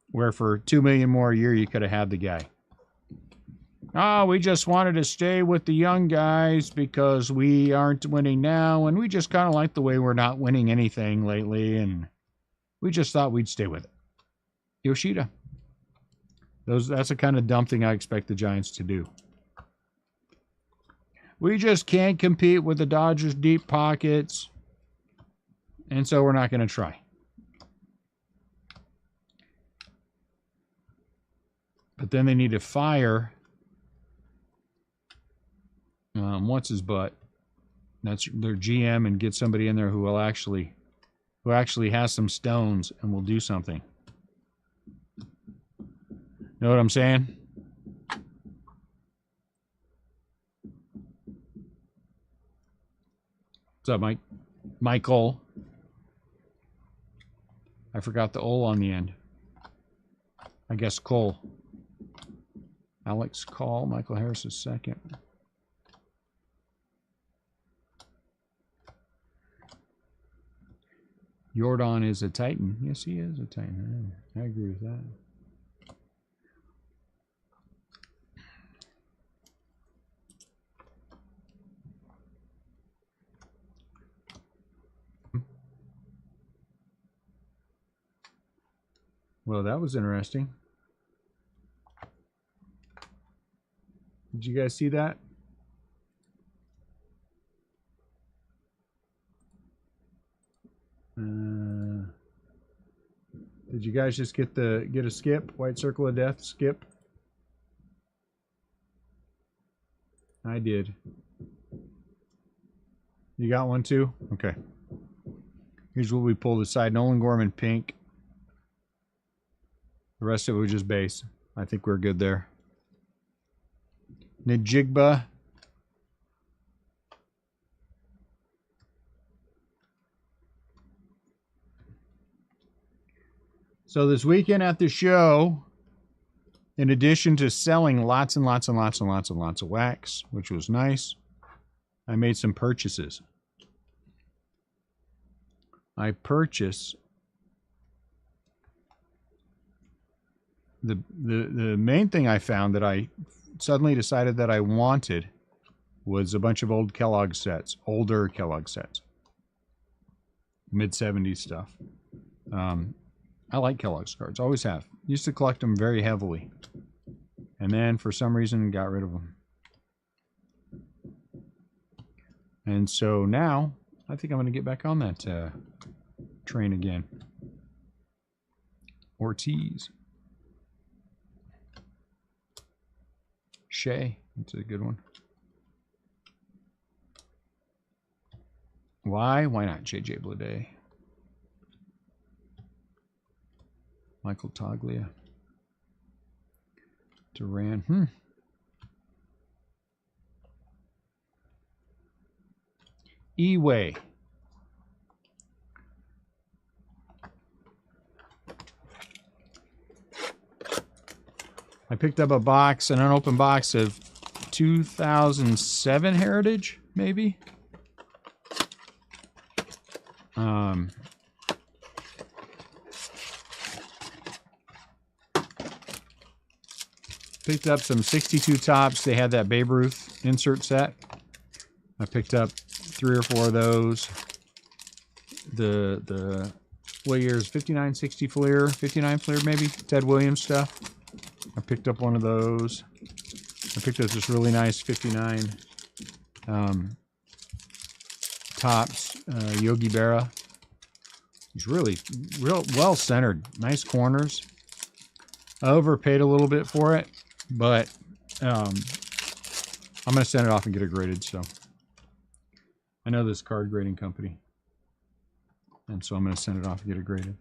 where for $2 million more a year you could have had the guy. We just wanted to stay with the young guys because we aren't winning now, and we just kind of like the way we're not winning anything lately, and we just thought we'd stay with it. Yoshida. That's the kind of dumb thing I expect the Giants to do. We just can't compete with the Dodgers' deep pockets, and so we're not going to try. But then they need to fire what's his butt? That's their GM, and get somebody in there who actually has some stones and will do something. Know what I'm saying? What's up, Mike? Michael. I forgot the O on the end. I guess Cole. Alex Call. Michael Harris is second. Jordan is a Titan. Yes, he is a Titan. I agree with that. Well, that was interesting. Did you guys see that? Did you guys just get a skip? White circle of death skip? I did. You got one too? Okay. Here's what we pulled aside. Nolan Gorman pink. The rest of it was just base. I think we're good there. Najigba. So this weekend at the show, in addition to selling lots and lots and lots and lots and lots of wax, which was nice, I made some purchases. I purchased the main thing I found that I suddenly decided that I wanted was a bunch of old Kellogg sets, older Kellogg sets, mid-70s stuff. I like Kellogg's cards, always have. Used to collect them very heavily, and then for some reason got rid of them. And so now I think I'm going to get back on that train again. Ortiz. Shea, that's a good one. Why not JJ Bleday? Michael Toglia. Duran. Eway. I picked up a box, an unopened box of 2007 Heritage, maybe. Picked up some 62 tops. They had that Babe Ruth insert set. I picked up 3 or 4 of those. The what year is 59, 60 Fleer, 59 Fleer maybe? Ted Williams stuff. I picked up one of those. I picked up this really nice 59 Tops Yogi Berra. He's really real well centered, nice corners. I overpaid a little bit for it, but I'm gonna send it off and get it graded. So I know this card grading company, and so I'm gonna send it off and get it graded.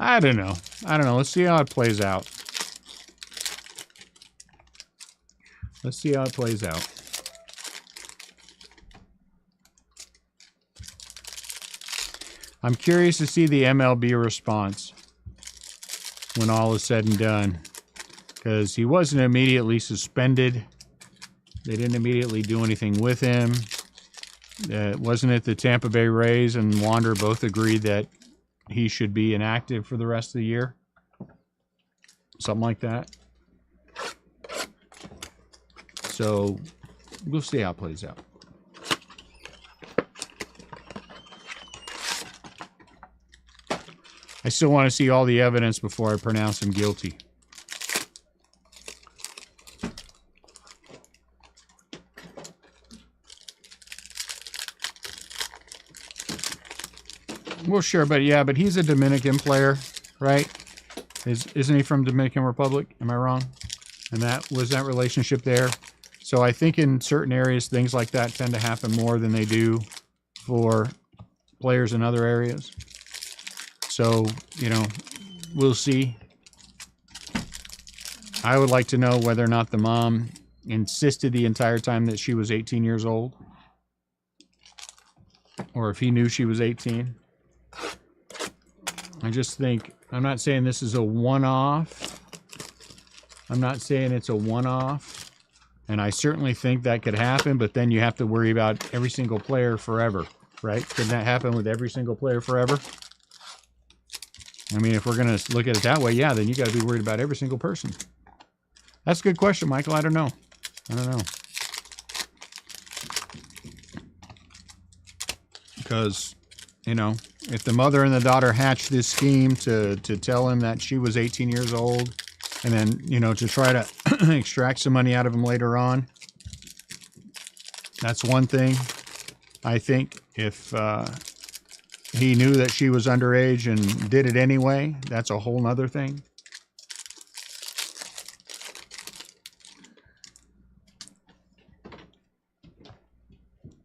I don't know. Let's see how it plays out. I'm curious to see the MLB response when all is said and done, because he wasn't immediately suspended. They didn't immediately do anything with him. Wasn't it the Tampa Bay Rays and Wander both agreed that he should be inactive for the rest of the year? Something like that. So we'll see how it plays out. I still want to see all the evidence before I pronounce him guilty. Well, sure, but he's a Dominican player, right? Isn't he from Dominican Republic? Am I wrong? And that relationship there. So I think in certain areas, things like that tend to happen more than they do for players in other areas. So, we'll see. I would like to know whether or not the mom insisted the entire time that she was 18 years old, or if he knew she was 18. I just think, I'm not saying this is a one-off. I'm not saying it's a one-off. And I certainly think that could happen, but then you have to worry about every single player forever, right? Can that happen with every single player forever? I mean, if we're going to look at it that way, yeah, then you got to be worried about every single person. That's a good question, Michael. I don't know. Because, if the mother and the daughter hatched this scheme to tell him that she was 18 years old, and then, to try to extract some money out of him later on, that's one thing. I think if he knew that she was underage and did it anyway, that's a whole nother thing.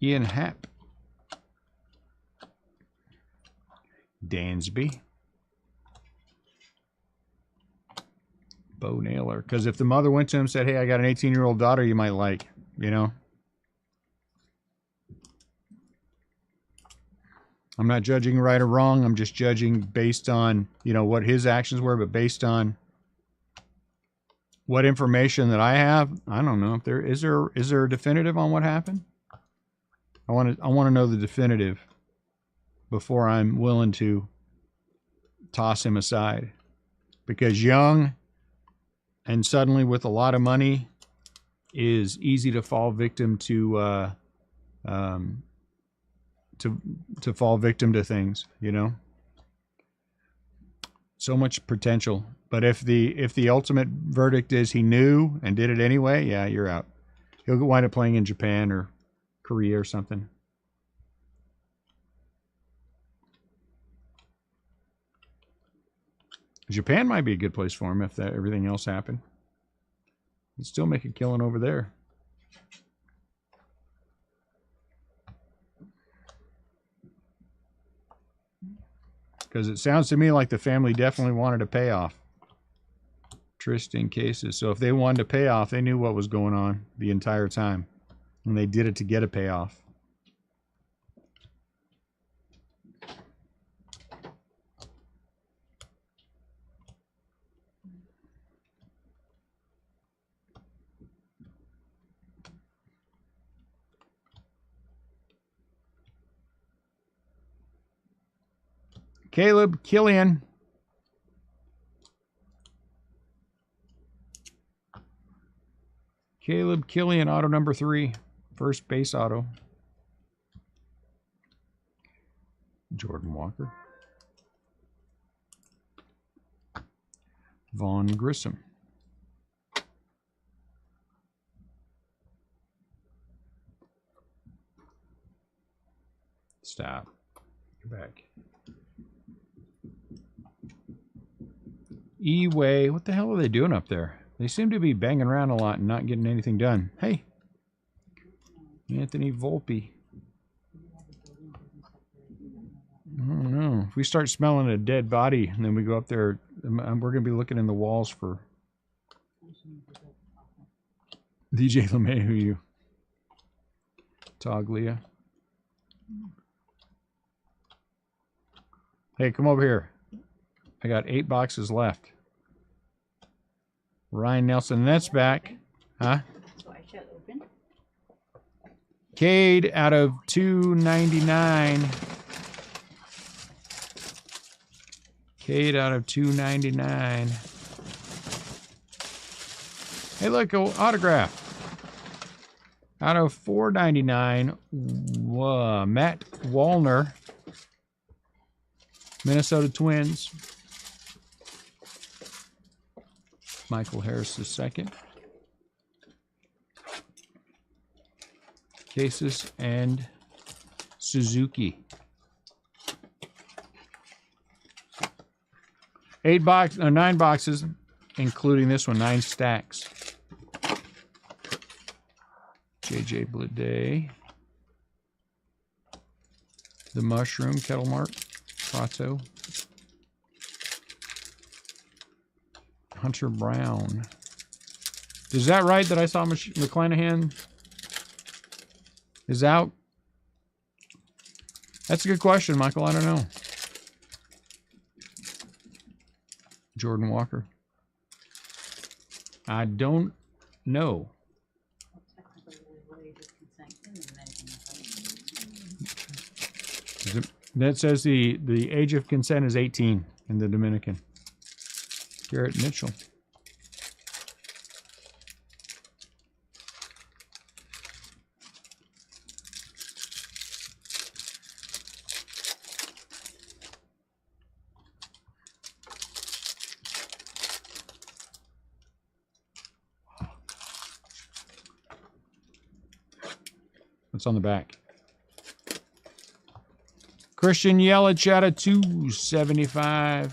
Ian Happ. Dansby. Bo Naylor. Because if the mother went to him and said, hey, I got an 18-year-old daughter you might like, I'm not judging right or wrong. I'm just judging based on, what his actions were, but based on what information that I have, I don't know if there is a definitive on what happened. I want to know the definitive before I'm willing to toss him aside, because young and suddenly with a lot of money is easy to fall victim to fall victim to things, so much potential. But if the ultimate verdict is he knew and did it anyway, yeah, you're out. He'll wind up playing in Japan or Korea or something. Japan might be a good place for him if everything else happened. He'd still make a killing over there. Because it sounds to me like the family definitely wanted a payoff. Tristan cases. So if they wanted a payoff, they knew what was going on the entire time. And they did it to get a payoff. Caleb Killian. Caleb Killian, auto number 3. First base auto. Jordan Walker. Vaughn Grissom. Stop. Go back. E-Way. What the hell are they doing up there? They seem to be banging around a lot and not getting anything done. Hey. Anthony Volpe. I don't know. If we start smelling a dead body and then we go up there, we're going to be looking in the walls for DJ LeMahieu. Toglia. Hey, come over here. I got 8 boxes left. Ryan Nelson, that's back. Huh? So I shall open. Cade out of 299. Cade out of 299. Hey, look, autograph. Out of 499, Matt Wallner, Minnesota Twins. Michael Harris II. Cases and Suzuki. 9 boxes, including this one, 9 stacks. JJ Bleday. The Mushroom, Kettlemark, Prato. Hunter Brown. Is that right that I saw McClanahan is out? That's a good question, Michael. I don't know. Jordan Walker. I don't know. That says the age of consent is 18 in the Dominican. Garrett Mitchell. What's on the back? Christian Yelich out of 275.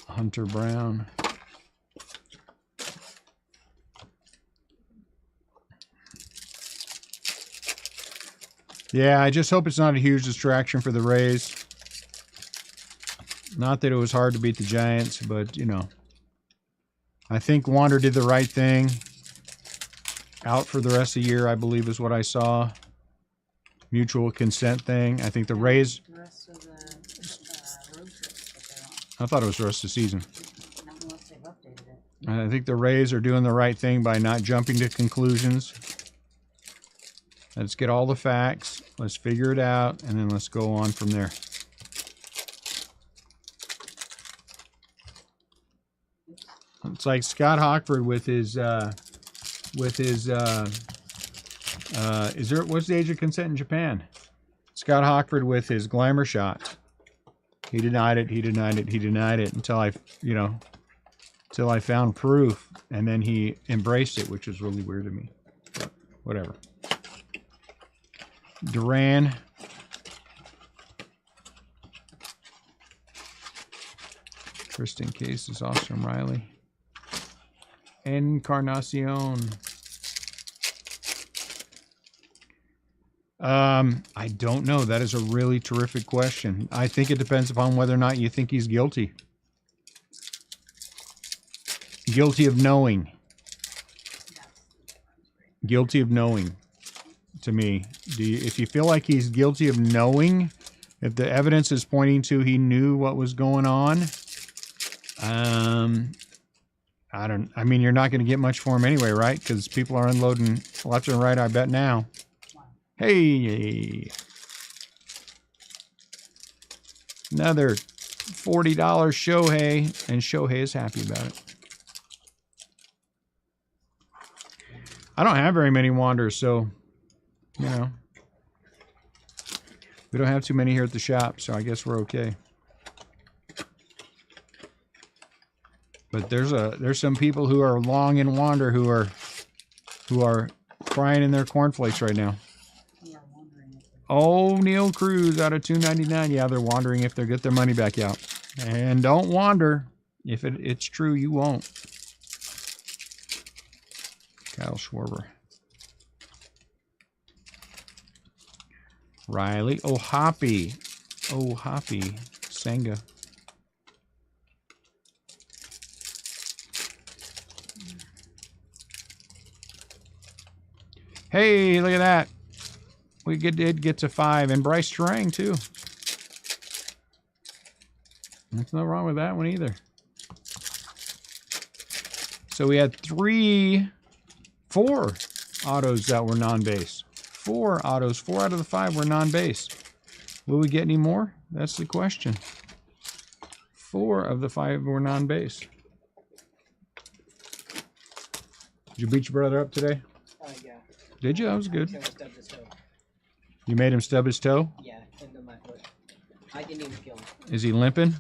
Hunter Brown. Yeah, I just hope it's not a huge distraction for the Rays. Not that it was hard to beat the Giants, but, you know, I think Wander did the right thing. Out for the rest of the year, I believe, is what I saw. Mutual consent thing. I think the Rays. The rest of the road trips that they're on. I thought it was the rest of the season. Not unless they've updated it. I think the Rays are doing the right thing by not jumping to conclusions. Let's get all the facts. Let's figure it out, and then let's go on from there. It's like Scott Hockford with his what's the age of consent in Japan? Scott Hockford with his glamour shot. He denied it, he denied it, he denied it until until I found proof, and then he embraced it, which was really weird to me. But whatever. Duran. Tristan Case is Austin Riley. Encarnacion. I don't know. That is a really terrific question. I think it depends upon whether or not you think he's guilty. Guilty of knowing. Guilty of knowing, to me. If you feel like he's guilty of knowing, if the evidence is pointing to he knew what was going on, I mean, you're not going to get much for them anyway, right? Because people are unloading left and right, I bet now. Hey! Another $40 Shohei, and Shohei is happy about it. I don't have very many Wanderers, so, you know. We don't have too many here at the shop, so I guess we're okay. But there's some people who are long in Wander who are crying in their cornflakes right now. Oh, Neil Cruz out of $2.99. Yeah, they're wondering if they'll get their money back out. And don't wander. If it's true, you won't. Kyle Schwarber. Riley. Oh, Hoppy. Oh, Hoppy. Senga. Hey, look at that. We did get to 5. And Bryce Strang, too. There's nothing wrong with that one either. So we had 4 autos that were non-base. 4 autos. 4 out of the 5 were non-base. Will we get any more? That's the question. 4 of the 5 were non-base. Did you beat your brother up today? Yeah. Did you? That was good. So I stubbed his toe. You made him stub his toe? Yeah, into my foot. I didn't even kill him. Is he limping?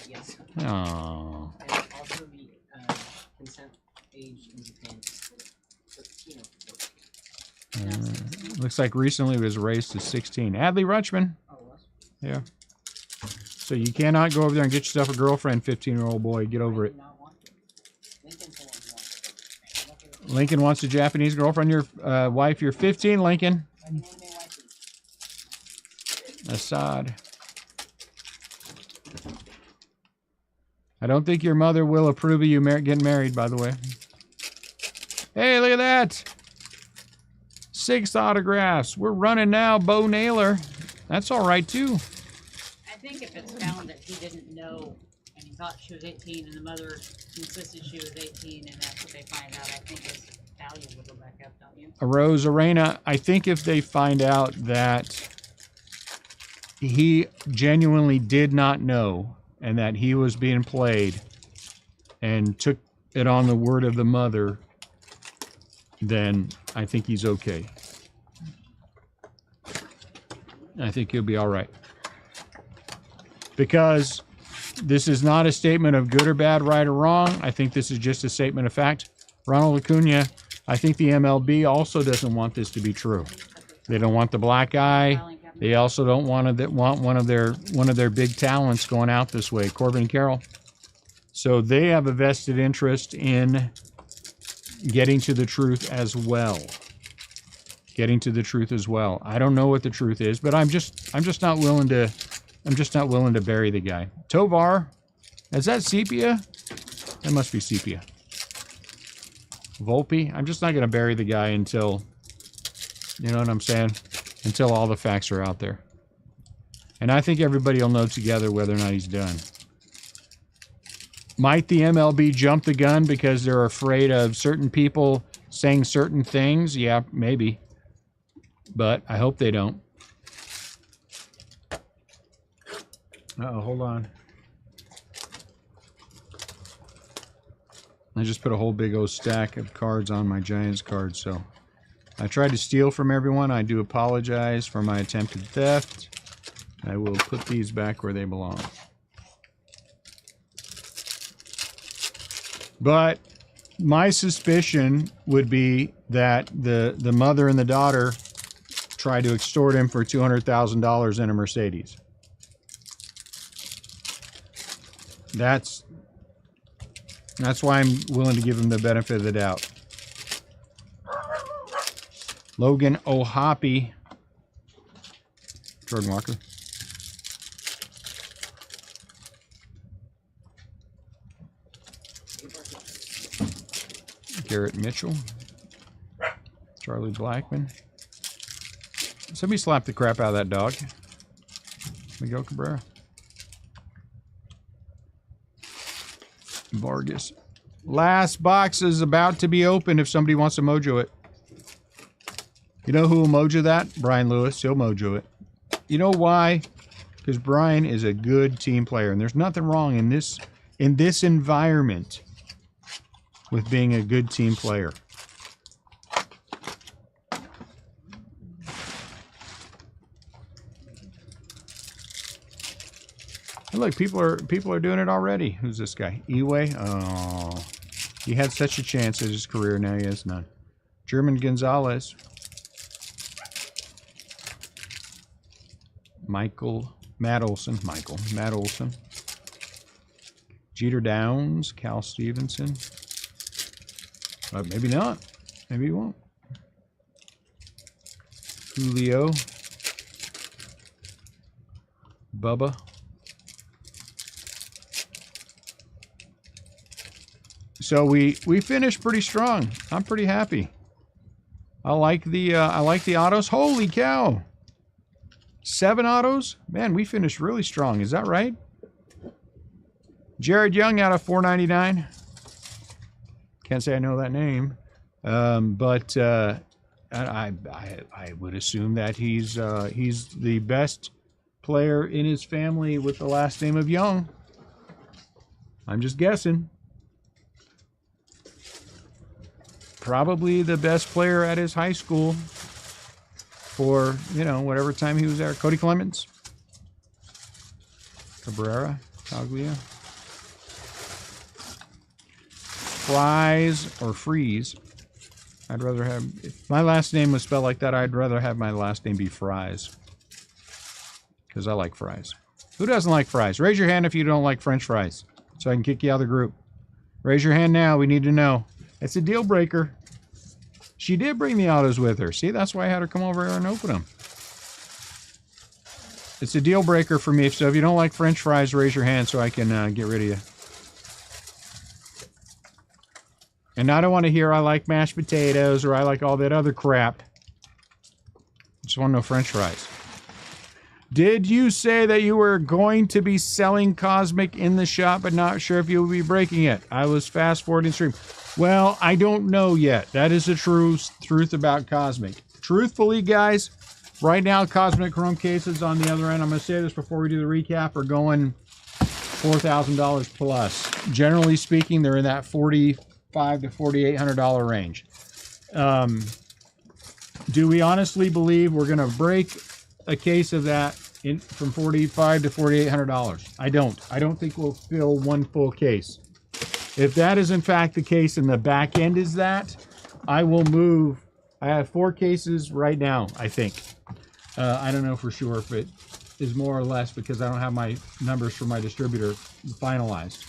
Yes. Oh. And also the consent age in Japan is 13 or 14. Looks like recently it was raised to 16. Adley Rutschman. Oh, it was? Yeah. So you cannot go over there and get yourself a girlfriend, 15-year-old boy. Get over it. Not want to. Lincoln told me not to. Lincoln wants a Japanese girlfriend. Your wife, you're 15, Lincoln. Assad. I don't think your mother will approve of you getting married, by the way. Hey, look at that. 6 autographs. We're running now, Bo Naylor. That's all right, too. I think if it's found that he didn't know and he thought she was 18 and the mother insisted she was 18 and that's what they find out, I think his value will go back up, don't you? Rose Arena, I think if they find out that he genuinely did not know and that he was being played and took it on the word of the mother, then I think he's okay. I think he'll be all right. Because this is not a statement of good or bad, right or wrong. I think this is just a statement of fact. Ronald Acuna, I think the MLB also doesn't want this to be true. They don't want the black eye. They also don't want one of their big talents going out this way, Corbin Carroll. So they have a vested interest in getting to the truth as well. Getting to the truth as well. I don't know what the truth is, but I'm just not willing to bury the guy. Tovar, is that sepia? That must be sepia. Volpe, I'm just not going to bury the guy until, you know what I'm saying? Until all the facts are out there. And I think everybody will know together whether or not he's done. Might the MLB jump the gun because they're afraid of certain people saying certain things? Yeah, maybe. But I hope they don't. Uh-oh, hold on. I just put a whole big old stack of cards on my Giants cards, so I tried to steal from everyone. I do apologize for my attempted theft. I will put these back where they belong. But my suspicion would be that the mother and the daughter tried to extort him for $200,000 in a Mercedes. That's why I'm willing to give him the benefit of the doubt. Logan O'Hoppy. Jordan Walker. Garrett Mitchell. Charlie Blackman. Somebody slapped the crap out of that dog. Miguel Cabrera. Vargas. Last box is about to be opened if somebody wants to mojo it. You know who will mojo that? Brian Lewis. He'll mojo it. You know why? Because Brian is a good team player, and there's nothing wrong in this environment with being a good team player. And look, people are doing it already. Who's this guy? Eway? Oh, he had such a chance at his career. Now he has none. German Gonzalez. Matt Olson. Jeter Downs. Cal Stevenson. But maybe not. Maybe he won't. Julio. Bubba. So we finished pretty strong. I'm pretty happy. I like the autos. Holy cow! 7 autos? Man, we finished really strong. Is that right? Jared Young out of 499. Can't say I know that name, but I would assume that he's the best player in his family with the last name of Young. I'm just guessing. Probably the best player at his high school for, you know, whatever time he was there. Cody Clemens. Cabrera. Taglia. Fries or Freeze. I'd rather have, if my last name was spelled like that, I'd rather have my last name be Fries. Because I like fries. Who doesn't like fries? Raise your hand if you don't like French fries, so I can kick you out of the group. Raise your hand now. We need to know. It's a deal breaker. She did bring the autos with her. See, that's why I had her come over here and open them. It's a deal breaker for me. So if you don't like French fries, raise your hand so I can get rid of you. And I don't want to hear I like mashed potatoes or I like all that other crap. Just want to know French fries. Did you say that you were going to be selling Cosmic in the shop, but not sure if you will be breaking it? I was fast forwarding stream. Well, I don't know yet. That is the truth about Cosmic. Truthfully, guys, right now, Cosmic Chrome cases on the other end, I'm going to say this before we do the recap, are going $4,000 plus. Generally speaking, they're in that $4,500 to $4,800 range. Do we honestly believe we're going to break a case of that from $4,500 to $4,800? I don't. I don't think we'll fill one full case. If that is in fact the case and the back end is that, I will move. I have 4 cases right now, I think. I don't know for sure if it is more or less because I don't have my numbers for my distributor finalized.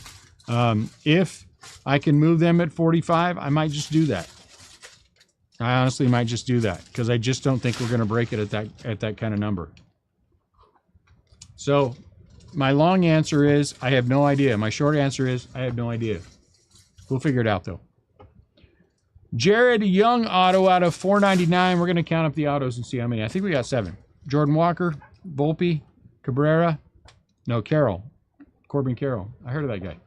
If I can move them at 45, I might just do that. I honestly might just do that because I just don't think we're going to break it at that kind of number. So my long answer is I have no idea. My short answer is I have no idea. We'll figure it out though. Jared Young auto out of 499. We're going to count up the autos and see how many. I think we got 7. Jordan Walker, Volpe, Cabrera. No, Carroll. Corbin Carroll. I heard of that guy.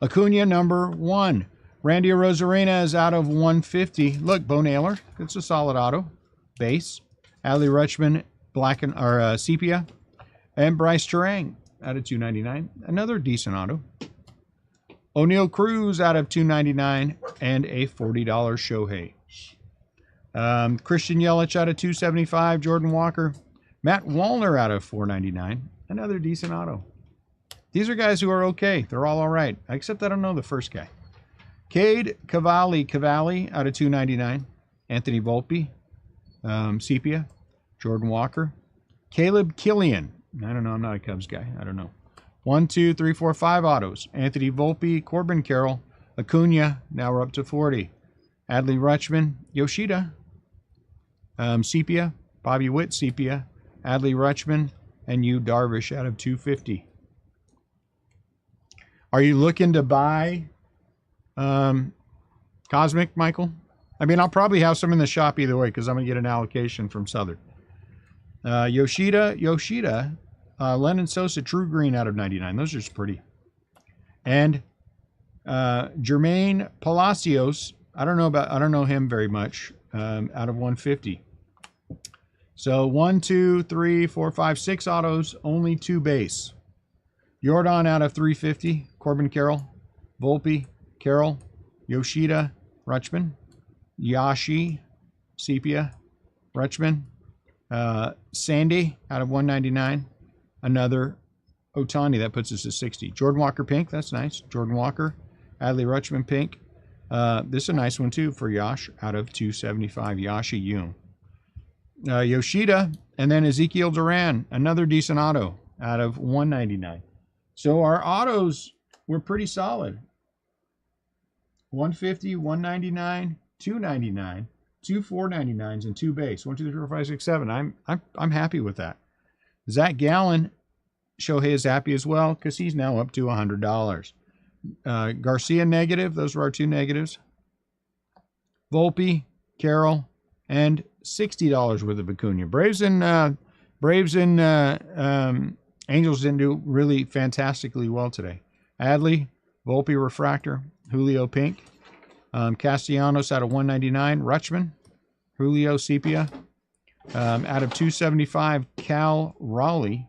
Acuna number 1. Randy Rosarena is out of 150. Look, Bo Naylor. It's a solid auto. Base. Adley Rutschman, Sepia. And Bryce Terang out of 299. Another decent auto. O'Neal Cruz out of 299 and a $40 Shohei. Christian Yelich out of 275. Jordan Walker. Matt Wallner out of 499. Another decent auto. These are guys who are okay. They're all right. Except I don't know the first guy. Cade Cavalli out of 299. Anthony Volpe. Sepia. Jordan Walker. Caleb Killian. I don't know. I'm not a Cubs guy. I don't know. 1, 2, 3, 4, 5 autos. Anthony Volpe, Corbin Carroll, Acuna. Now we're up to 40. Adley Rutschman, Yoshida, Sepia, Bobby Witt, Sepia, Adley Rutschman, and Yu Darvish out of 250. Are you looking to buy Cosmic, Michael? I mean, I'll probably have some in the shop either way because I'm going to get an allocation from Southern. Yoshida, Lennon Sosa, True Green out of 99. Those are just pretty. And Jermaine Palacios. I don't know him very much. Out of 150. So 1, 2, 3, 4, 5, 6 autos, only 2 base. Jordan out of 350. Corbin Carroll, Volpe, Carroll, Yoshida, Rutschman, Yashi, Sepia, Rutschman, Sandy out of 199. Another Otani, that puts us at 60. Jordan Walker Pink, that's nice. Jordan Walker, Adley Rutschman Pink. This is a nice one too for Yash out of 275. Yashi Yoon. Yoshida, and then Ezekiel Duran, another decent auto out of 199. So our autos were pretty solid. 150, 199, 299, 2 499s, and 2 base. 1, 2, 3, 4, 5, 6, 7. I'm happy with that. Zach Gallen, Shohei is happy as well because he's now up to $100. Garcia negative. Those were our 2 negatives. Volpe, Carroll, and $60 worth of Acuna. Braves and Angels didn't do really fantastically well today. Adley, Volpe Refractor, Julio Pink, Castellanos out of 199, Rutschman, Julio Sepia, out of 275, Cal Raleigh,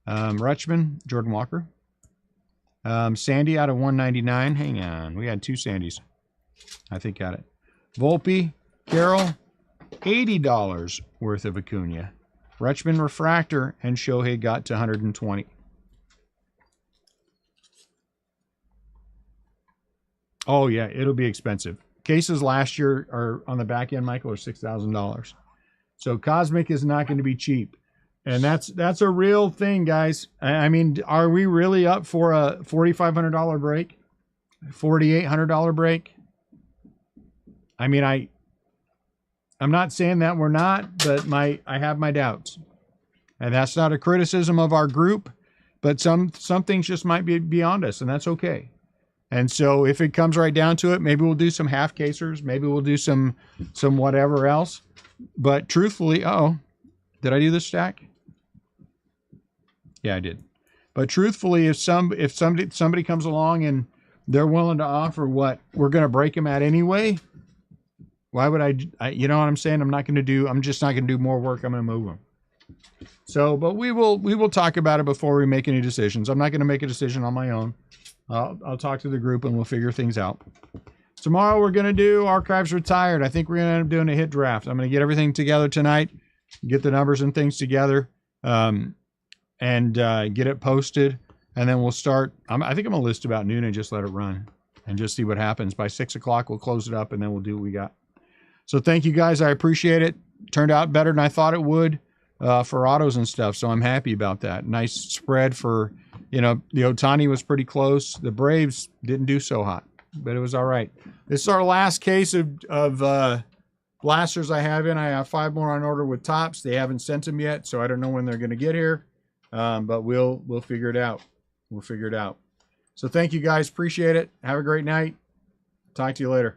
Rutschman, Jordan Walker, Sandy out of 199. Hang on, we had 2 Sandys. I think got it. Volpe, Carroll, $80 worth of Acuna. Rutschman Refractor and Shohei got to 120. Oh yeah, it'll be expensive. Cases last year are on the back end, Michael, are $6,000. So Cosmic is not going to be cheap. And that's a real thing, guys. I mean, are we really up for a $4,500 break? $4,800 break? I mean, I'm not saying that we're not, but I have my doubts. And that's not a criticism of our group, but some things just might be beyond us, and that's okay. And so if it comes right down to it, maybe we'll do some half casers, maybe we'll do some whatever else. But truthfully, did I do this stack? Yeah, I did. But truthfully, if somebody comes along and they're willing to offer what we're going to break them at anyway, why would I, you know what I'm saying? I'm just not going to do more work. I'm going to move them. So, but we will talk about it before we make any decisions. I'm not going to make a decision on my own. I'll talk to the group and we'll figure things out. Tomorrow we're going to do Archives Retired. I think we're going to end up doing a hit draft. I'm going to get everything together tonight, get the numbers and things together, and get it posted. And then we'll start. I think I'm going to list about noon and just let it run and just see what happens. By 6 o'clock, we'll close it up and then we'll do what we got. So thank you guys. I appreciate it. Turned out better than I thought it would for autos and stuff. So I'm happy about that. Nice spread for, the Otani was pretty close. The Braves didn't do so hot, but it was all right. This is our last case of blasters I have in. I have 5 more on order with Tops. They haven't sent them yet, so I don't know when they're going to get here. But we'll figure it out. We'll figure it out. So thank you guys. Appreciate it. Have a great night. Talk to you later.